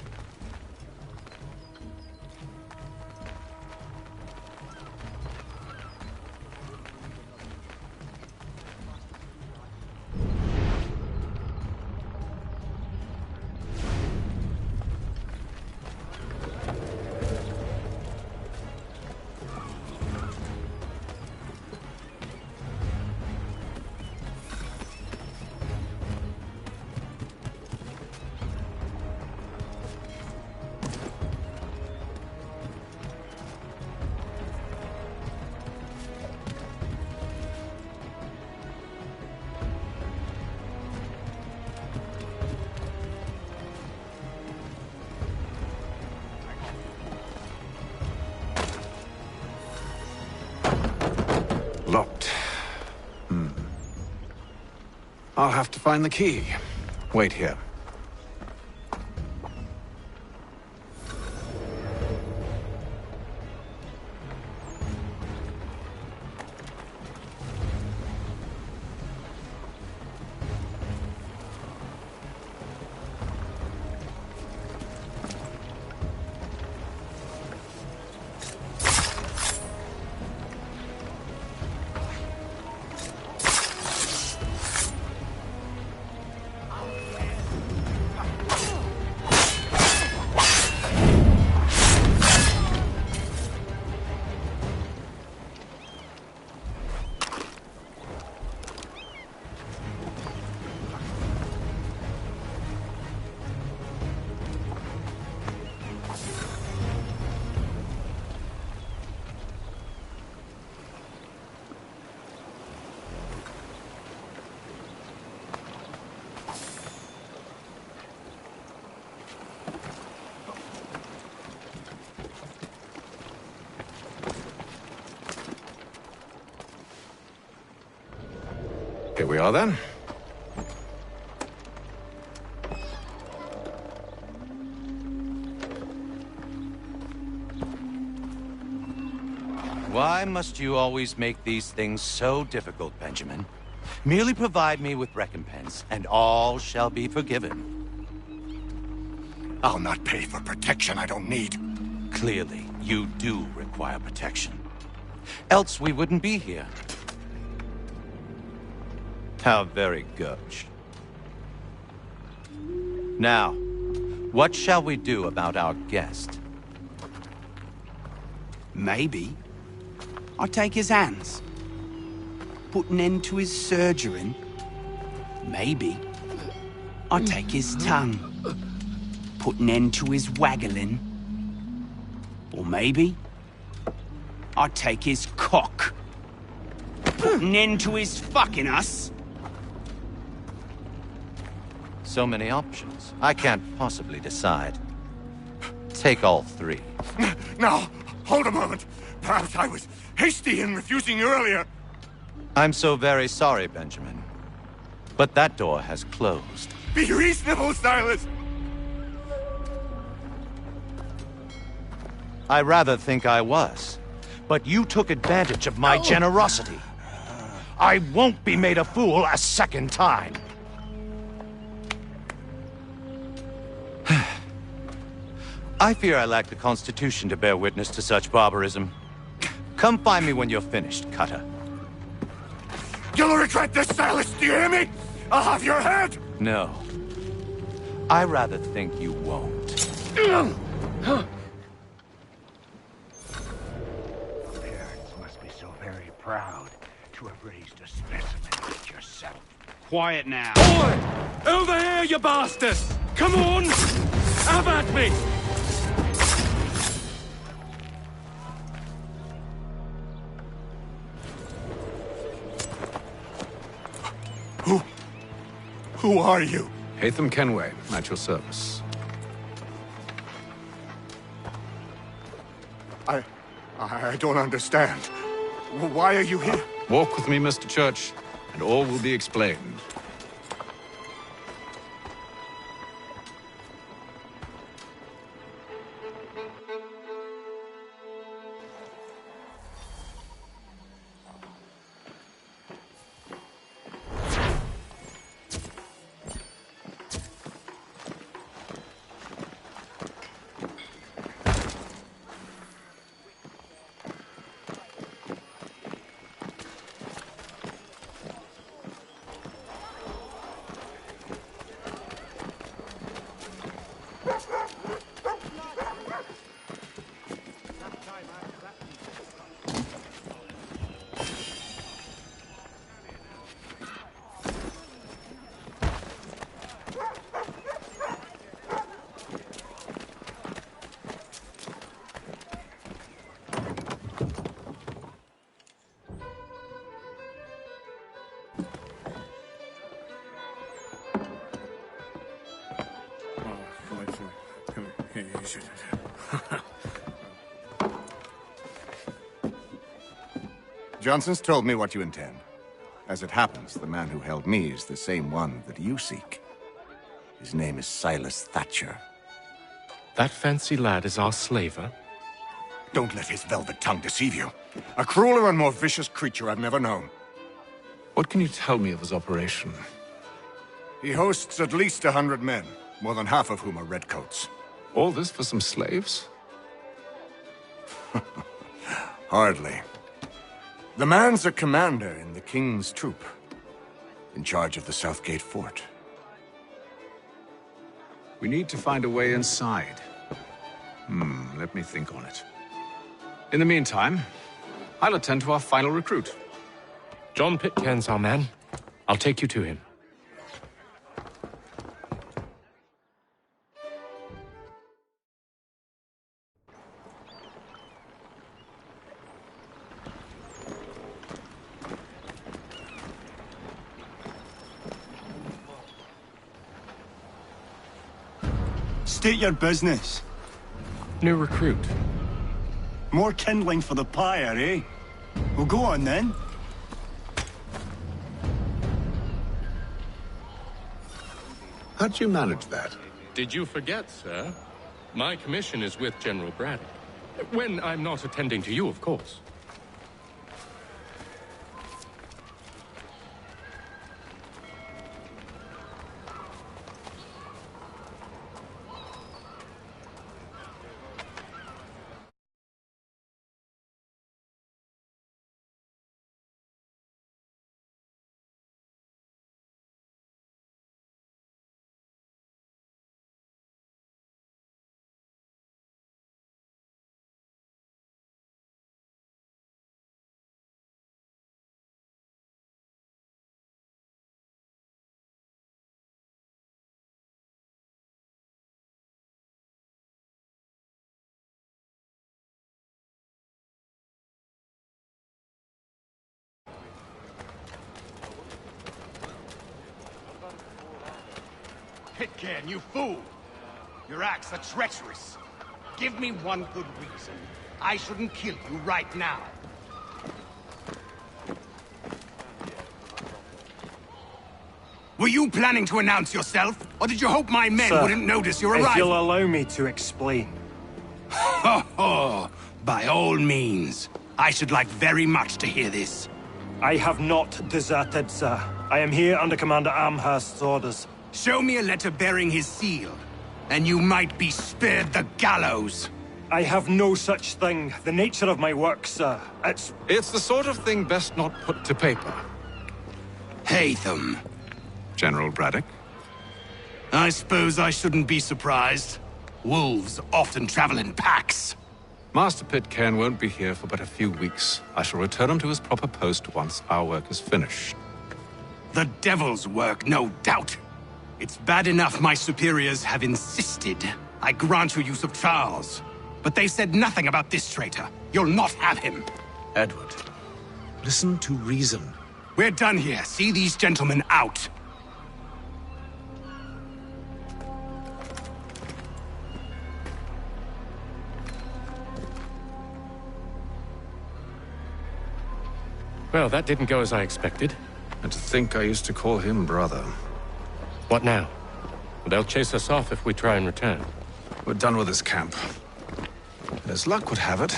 Locked. I'll have to find the key. Wait here. Here we are, then. Why must you always make these things so difficult, Benjamin? Merely provide me with recompense, and all shall be forgiven. I'll not pay for protection I don't need. Clearly, you do require protection. Else we wouldn't be here. How very gauche. Now, what shall we do about our guest? Maybe I'll take his hands. Put an end to his surgering. Maybe I'll take his tongue. Put an end to his waggling. Or maybe I'll take his cock. Put an end to his fucking us. So many options. I can't possibly decide. Take all three. Now, hold a moment. Perhaps I was hasty in refusing you earlier. I'm so very sorry, Benjamin. But that door has closed. Be reasonable, Silas! I rather think I was. But you took advantage of my generosity. I won't be made a fool a second time. I fear I lack the constitution to bear witness to such barbarism. Come find me when you're finished, Cutter. You'll regret this, Silas, do you hear me? I'll have your head! No. I rather think you won't. Parents must be so very proud to have raised a specimen like yourself. Quiet now. Oi! Over here, you bastards! Come on! Have at me! Who are you? Hatham Kenway, at your service. I don't understand. Why are you here? Walk with me, Mr. Church, and all will be explained. Johnson's told me what you intend. As it happens, the man who held me is the same one that you seek. His name is Silas Thatcher. That fancy lad is our slaver? Don't let his velvet tongue deceive you. A crueler and more vicious creature I've never known. What can you tell me of his operation? He hosts at least 100 men, more than half of whom are redcoats. All this for some slaves? Hardly. The man's a commander in the King's troop, in charge of the Southgate Fort. We need to find a way inside. Let me think on it. In the meantime, I'll attend to our final recruit. John Pitcairn's our man. I'll take you to him. State your business. New recruit. More kindling for the pyre, eh? Well, go on then. How'd you manage that? Did you forget, sir? My commission is with General Braddock. When I'm not attending to you, of course. Pitcairn, you fool! Your acts are treacherous. Give me one good reason. I shouldn't kill you right now. Were you planning to announce yourself? Or did you hope my men Sir, wouldn't notice your arrival? If you'll allow me to explain. Ho ho! By all means. I should like very much to hear this. I have not deserted, sir. I am here under Commander Amherst's orders. Show me a letter bearing his seal, and you might be spared the gallows. I have no such thing. The nature of my work, sir, it's the sort of thing best not put to paper. Hatham. General Braddock? I suppose I shouldn't be surprised. Wolves often travel in packs. Master Pitcairn won't be here for but a few weeks. I shall return him to his proper post once our work is finished. The devil's work, no doubt. It's bad enough my superiors have insisted I grant you use of Charles. But they said nothing about this traitor. You'll not have him. Edward, listen to reason. We're done here. See these gentlemen out. Well, that didn't go as I expected. And to think I used to call him brother. What now? They'll chase us off if we try and return. We're done with this camp. As luck would have it,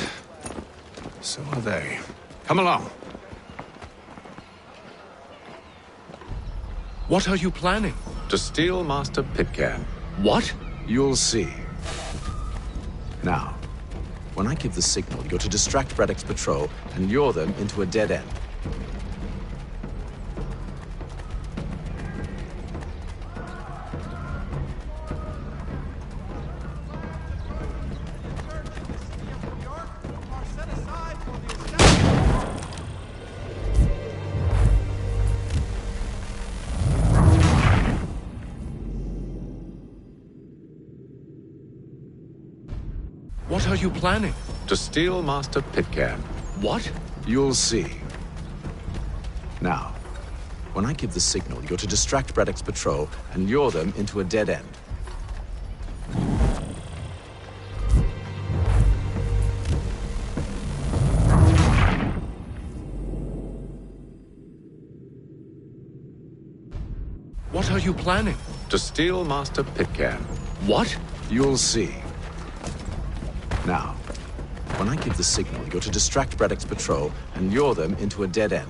so are they. Come along. What are you planning? To steal Master Pitcairn. What? You'll see. Now, when I give the signal, you're to distract Braddock's patrol and lure them into a dead end. What are you planning? To steal Master Pitcairn. What? You'll see. Now, when I give the signal, you're to distract Braddock's patrol and lure them into a dead end. What are you planning? To steal Master Pitcairn. What? You'll see. Now, when I give the signal, you're to distract Braddock's patrol and lure them into a dead end.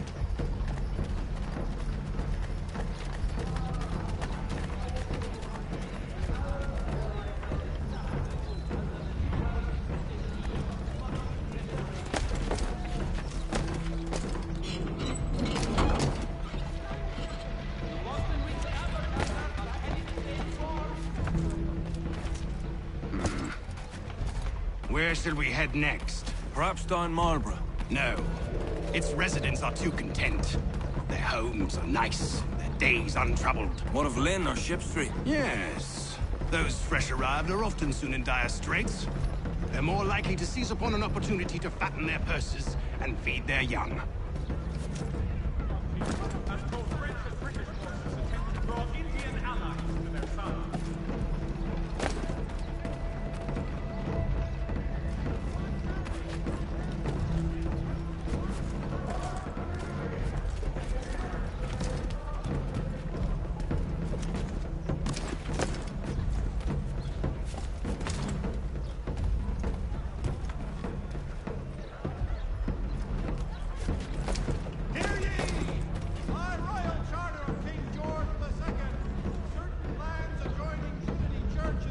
Where shall we head next? Perhaps down Marlborough. No. Its residents are too content. Their homes are nice, their days untroubled. What of Lynn or Ship Street? Yes. Those fresh arrived are often soon in dire straits. They're more likely to seize upon an opportunity to fatten their purses and feed their young.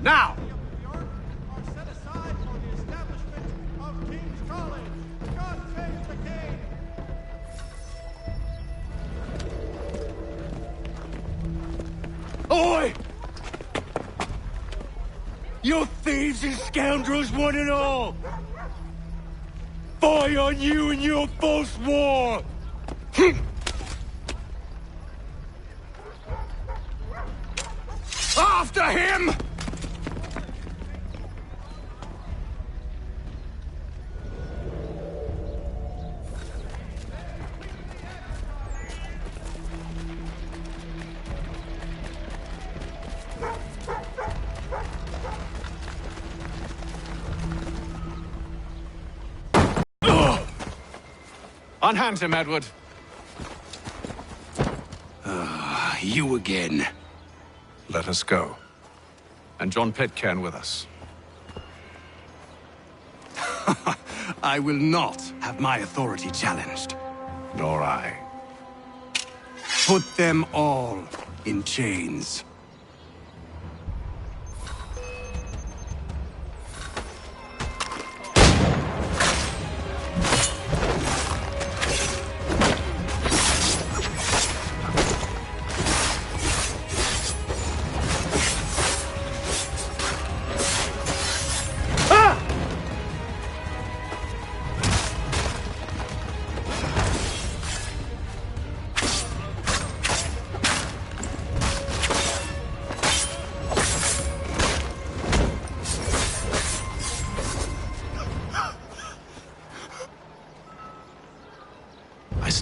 Now! Oi! You thieves and scoundrels, one and all! Fie on you and your false war! After him! Unhand him, Edward. You again. Let us go. And John Pitcairn with us. I will not have my authority challenged. Nor I. Put them all in chains.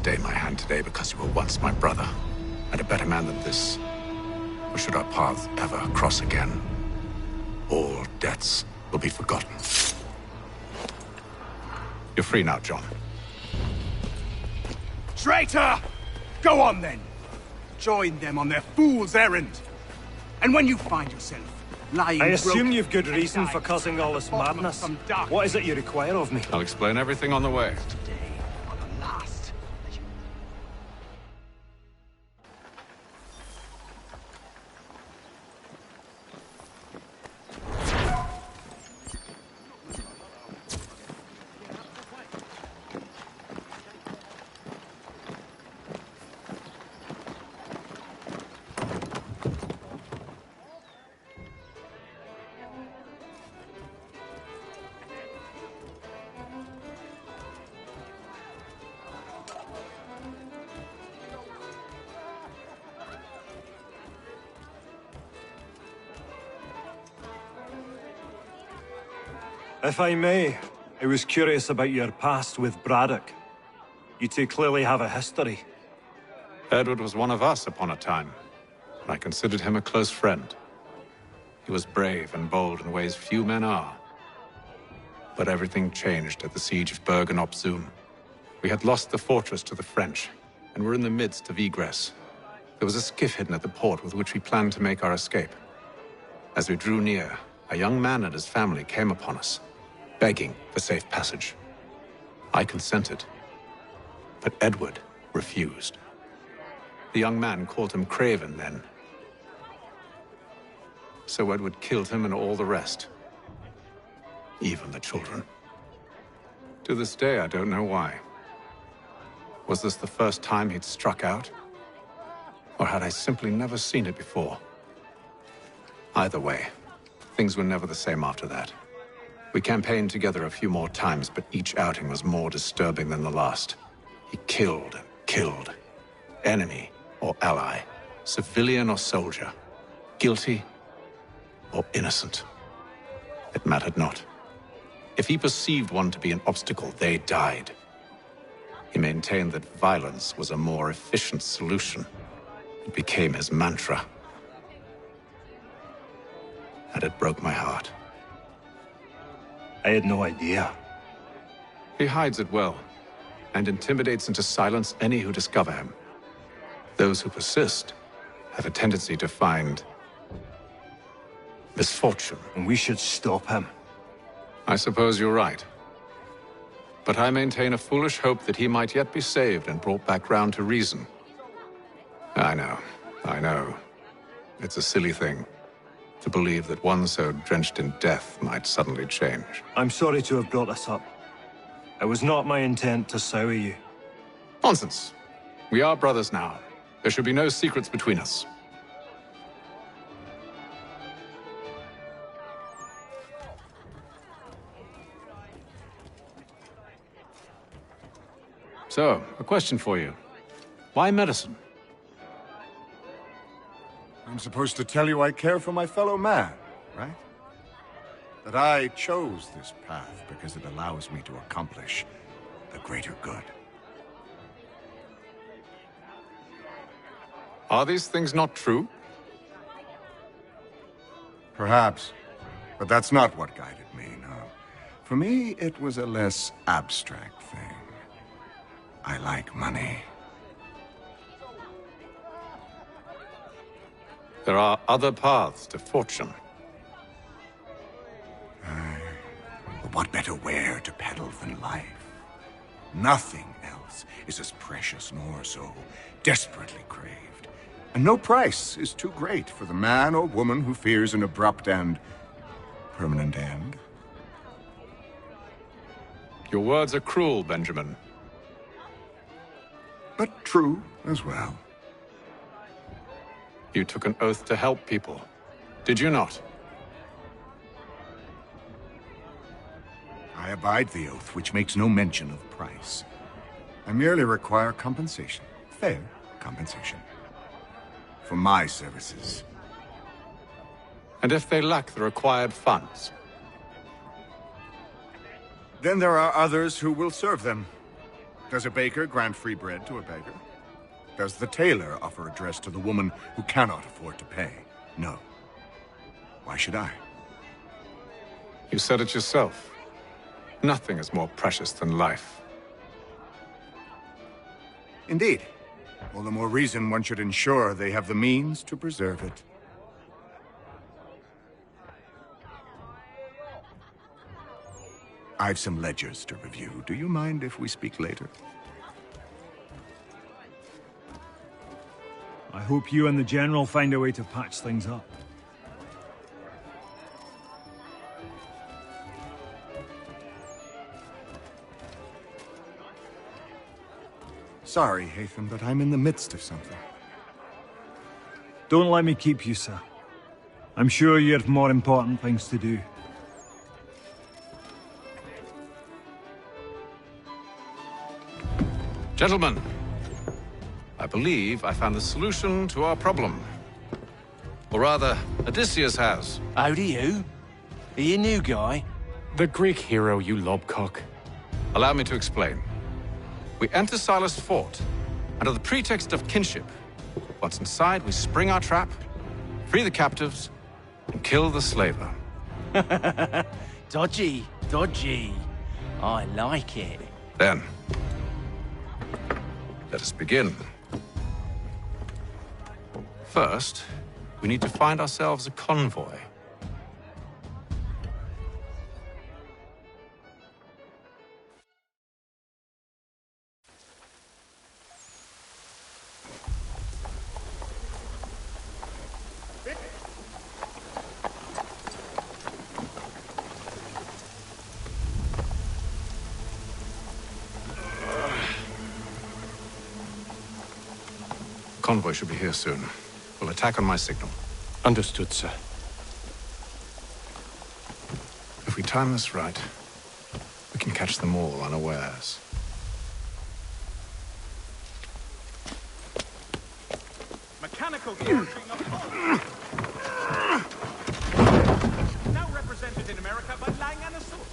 stay my hand today because you were once my brother, and a better man than this. Or should our paths ever cross again, all debts will be forgotten. You're free now, John. Traitor! Go on then. Join them on their fool's errand. And when you find yourself lying I assume broken you've good reason for causing all this madness. What is it you require of me? I'll explain everything on the way. If I may, I was curious about your past with Braddock. You two clearly have a history. Edward was one of us upon a time, and I considered him a close friend. He was brave and bold in ways few men are. But everything changed at the siege of Bergen op Zoom. We had lost the fortress to the French, and were in the midst of egress. There was a skiff hidden at the port with which we planned to make our escape. As we drew near, a young man and his family came upon us, begging for safe passage. I consented, but Edward refused. The young man called him Craven then. So Edward killed him and all the rest, even the children. To this day, I don't know why. Was this the first time he'd struck out? Or had I simply never seen it before? Either way, things were never the same after that. We campaigned together a few more times, but each outing was more disturbing than the last. He killed and killed. Enemy or ally, civilian or soldier, guilty or innocent. It mattered not. If he perceived one to be an obstacle, they died. He maintained that violence was a more efficient solution. It became his mantra. And it broke my heart. I had no idea. He hides it well, and intimidates into silence any who discover him. Those who persist have a tendency to find misfortune. And we should stop him. I suppose you're right. But I maintain a foolish hope that he might yet be saved and brought back round to reason. I know. It's a silly thing to believe that one so drenched in death might suddenly change. I'm sorry to have brought this up. It was not my intent to sour you. Nonsense. We are brothers now. There should be no secrets between us. So, a question for you. Why medicine? I'm supposed to tell you I care for my fellow man, right? That I chose this path because it allows me to accomplish the greater good. Are these things not true? Perhaps. But that's not what guided me, no. For me, it was a less abstract thing. I like money. There are other paths to fortune. But what better ware to peddle than life? Nothing else is as precious nor so desperately craved. And no price is too great for the man or woman who fears an abrupt and permanent end. Your words are cruel, Benjamin. But true as well. You took an oath to help people, did you not? I abide the oath, which makes no mention of price. I merely require compensation, fair compensation, for my services. And if they lack the required funds? Then there are others who will serve them. Does a baker grant free bread to a beggar? Does the tailor offer a dress to the woman who cannot afford to pay? No. Why should I? You said it yourself. Nothing is more precious than life. Indeed. All the more reason one should ensure they have the means to preserve it. I've some ledgers to review. Do you mind if we speak later? I hope you and the General find a way to patch things up. Sorry, Hatham, but I'm in the midst of something. Don't let me keep you, sir. I'm sure you have more important things to do. Gentlemen, I believe I found the solution to our problem. Or rather, Odysseus has. How do you? Are you a new guy? The Greek hero, you lobcock. Allow me to explain. We enter Silas' fort, under the pretext of kinship. Once inside, we spring our trap, free the captives, and kill the slaver. Dodgy, dodgy. I like it. Then, let us begin. First, we need to find ourselves a convoy. Convoy should be here soon. We'll attack on my signal. Understood, sir. If we time this right, we can catch them all unawares. Mechanical geometry now represented in America by Lang and Associates.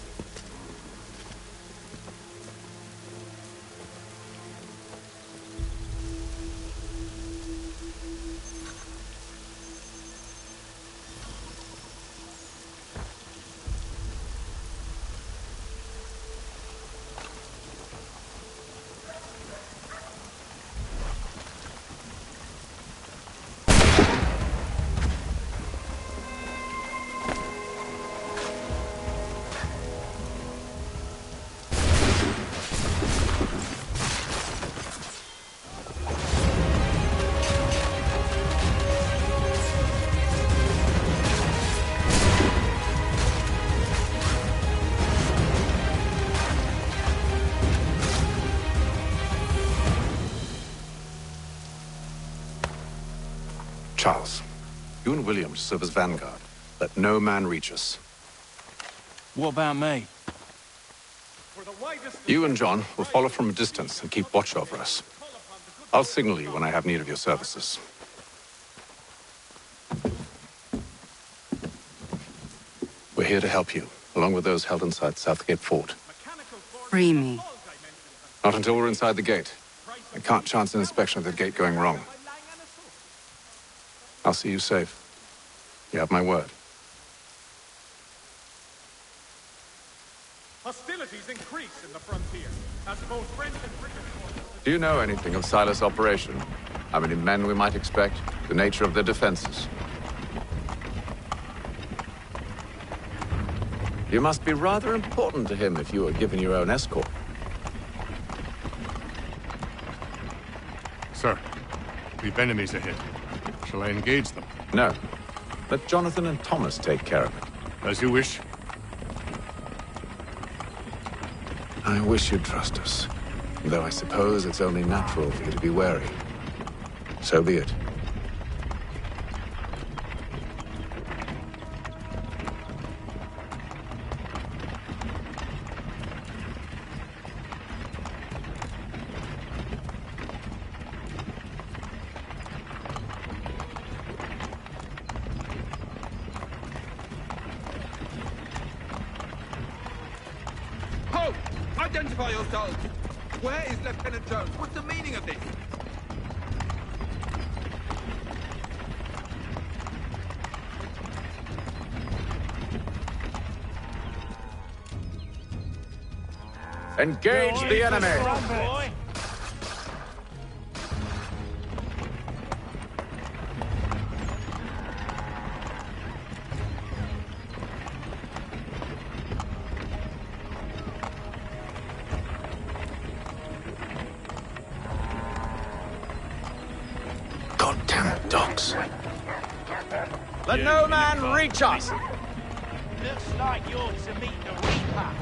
Charles, you and William serve as vanguard. Let no man reach us. What about me? You and John will follow from a distance and keep watch over us. I'll signal you when I have need of your services. We're here to help you, along with those held inside Southgate Fort. Free me. Not until we're inside the gate. I can't chance an inspection of the gate going wrong. I'll see you safe. You have my word. Hostilities increase in the frontier as both French and British forces. Do you know anything of Silas' operation? How many men we might expect? The nature of their defenses? You must be rather important to him if you are given your own escort. Sir, we've enemies ahead. Shall I engage them? No. Let Jonathan and Thomas take care of it. As you wish. I wish you'd trust us. Though I suppose it's only natural for you to be wary. So be it. Identify yourselves! Where is Lieutenant Jones? What's the meaning of this? Engage the enemy! Goddamn dogs. Let no man reach us! Looks like you're to meet the Reaper.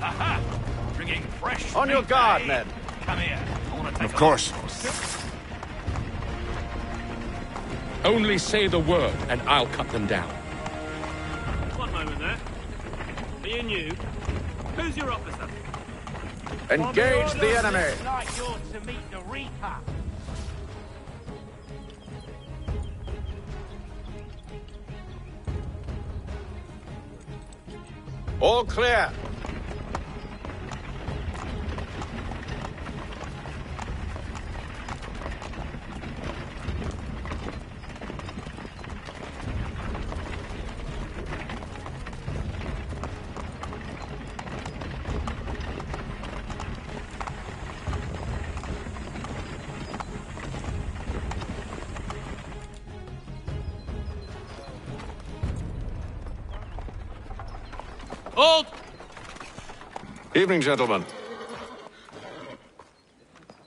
Aha! Bringing fresh. On your guard, men. Come here. I want to take Of course. Only say the word, and I'll cut them down. One moment there. Being you, who's your officer? Engage the enemy! Looks like you're to meet the Reaper. All clear. Hold! Evening, gentlemen.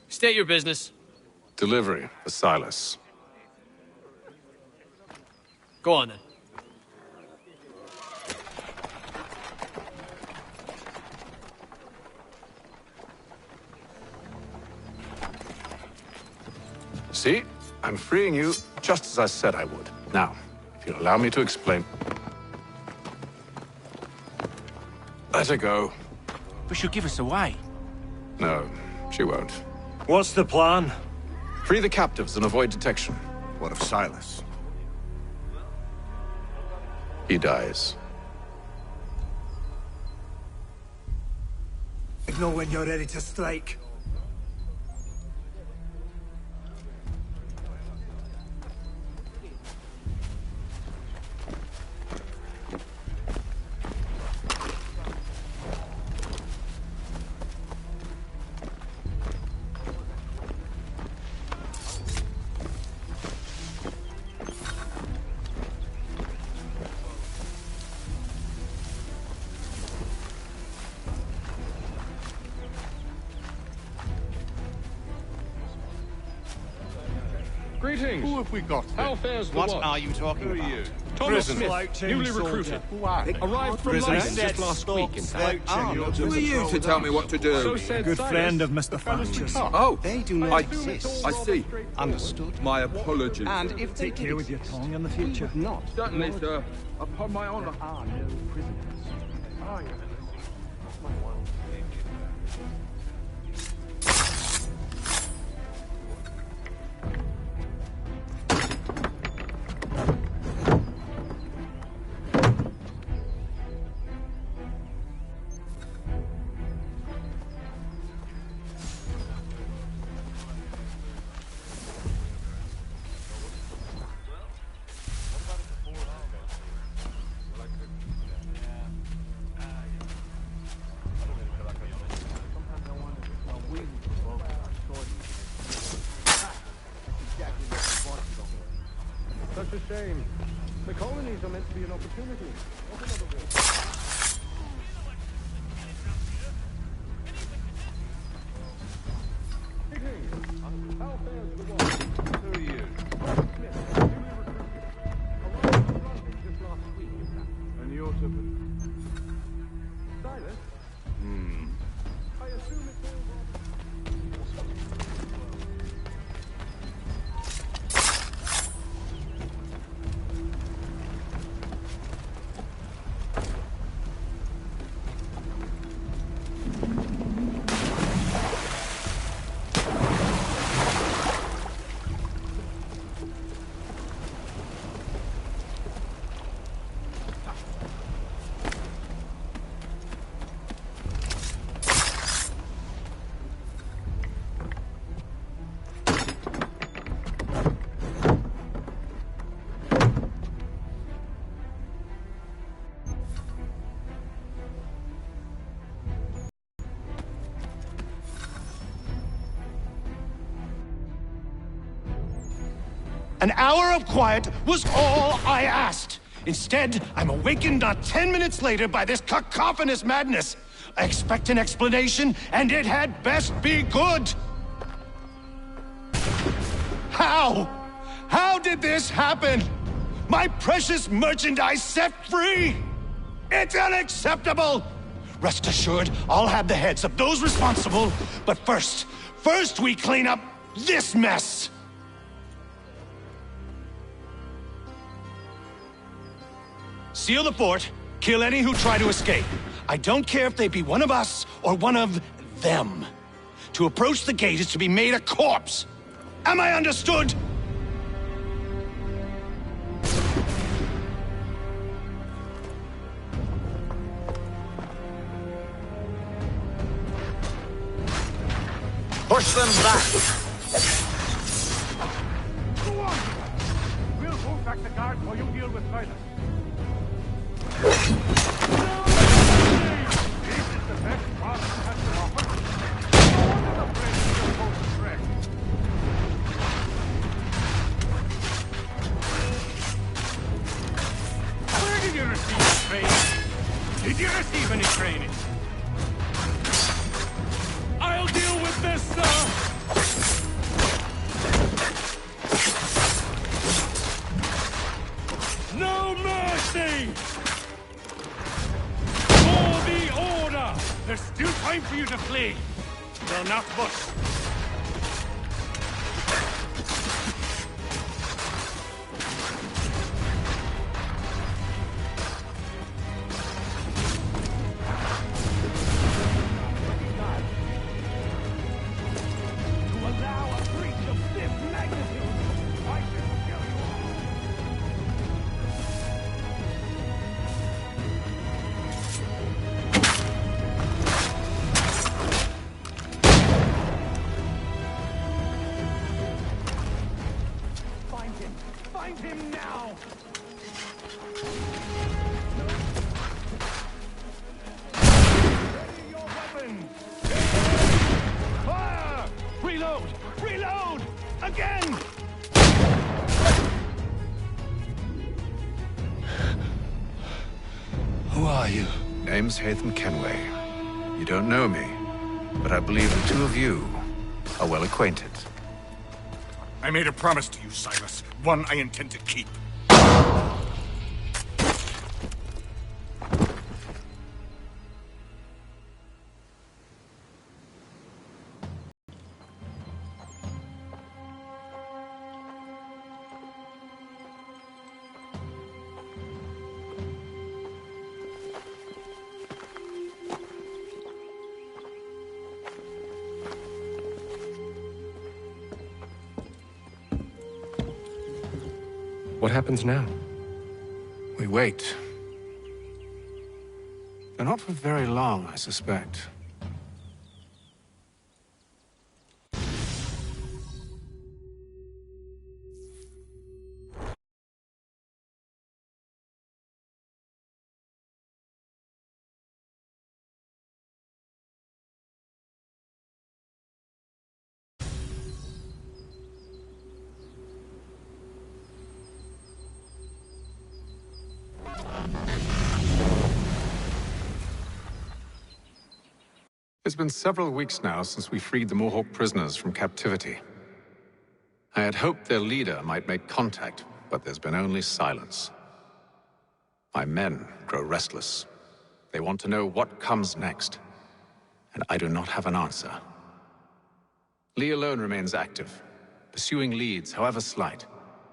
State your business. Delivery for Silas. Go on then. See? I'm freeing you just as I said I would. Now, if you'll allow me to explain. Let her go. But she'll give us away. No, she won't. What's the plan? Free the captives and avoid detection. What of Silas? He dies. Know when you're ready to strike. Greetings. Who have we got here? How fares the What watch? are you talking about? Thomas Prisoner. Smith, newly recruited. Arrived from Prisoner. London just last week, in fact. Who are you to tell me what to do? So said Good Silas, friend of Mr. the fellow's Thatcher's. guitar. Oh, They do not exist. I see. Understood. My apologies. And if they Take care with your tongue in the future. not, Certainly, sir. Upon my honor. are no prisoners. Such a shame. The colonies are meant to be an opportunity. What another war? Greetings. How fares the watch? Who are you? Smith, newly recruited. Arrived from London just last week, in fact. And you're to... Silas? I assume it's all... An hour of quiet was all I asked. Instead, I'm awakened not 10 minutes later by this cacophonous madness. I expect an explanation, and it had best be good. How? How did this happen? My precious merchandise set free! It's unacceptable! Rest assured, I'll have the heads of those responsible, but first we clean up this mess! Seal the fort, kill any who try to escape. I don't care if they be one of us or one of them. To approach the gate is to be made a corpse. Am I understood? Push them back! Go on! We'll move back the guard while you deal with Silas. This is the best Providence has to offer. No wonder the French are supposed to trek. Where did you receive training? Did you receive any training? I'll deal with this, sir! No mercy! For the order! There's still time for you to flee. Well, not much. Find him now! Ready your weapons! Fire! Reload! Reload! Again! Who are you? Name's Hatham Kenway. You don't know me, but I believe the two of you are well acquainted. I made a promise to you, Silas. One I intend to keep. What happens now? We wait. But not for very long, I suspect. It's been several weeks now since we freed the Mohawk prisoners from captivity. I had hoped their leader might make contact, but there's been only silence. My men grow restless. They want to know what comes next, and I do not have an answer. Lee alone remains active, pursuing leads, however slight.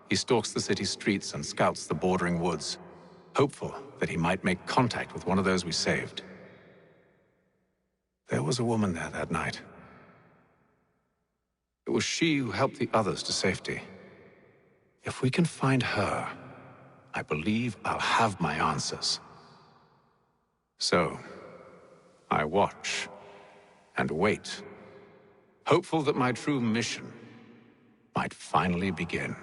He stalks the city streets and scouts the bordering woods, hopeful that he might make contact with one of those we saved. There was a woman there that night. It was she who helped the others to safety. If we can find her, I believe I'll have my answers. So, I watch and wait, hopeful that my true mission might finally begin.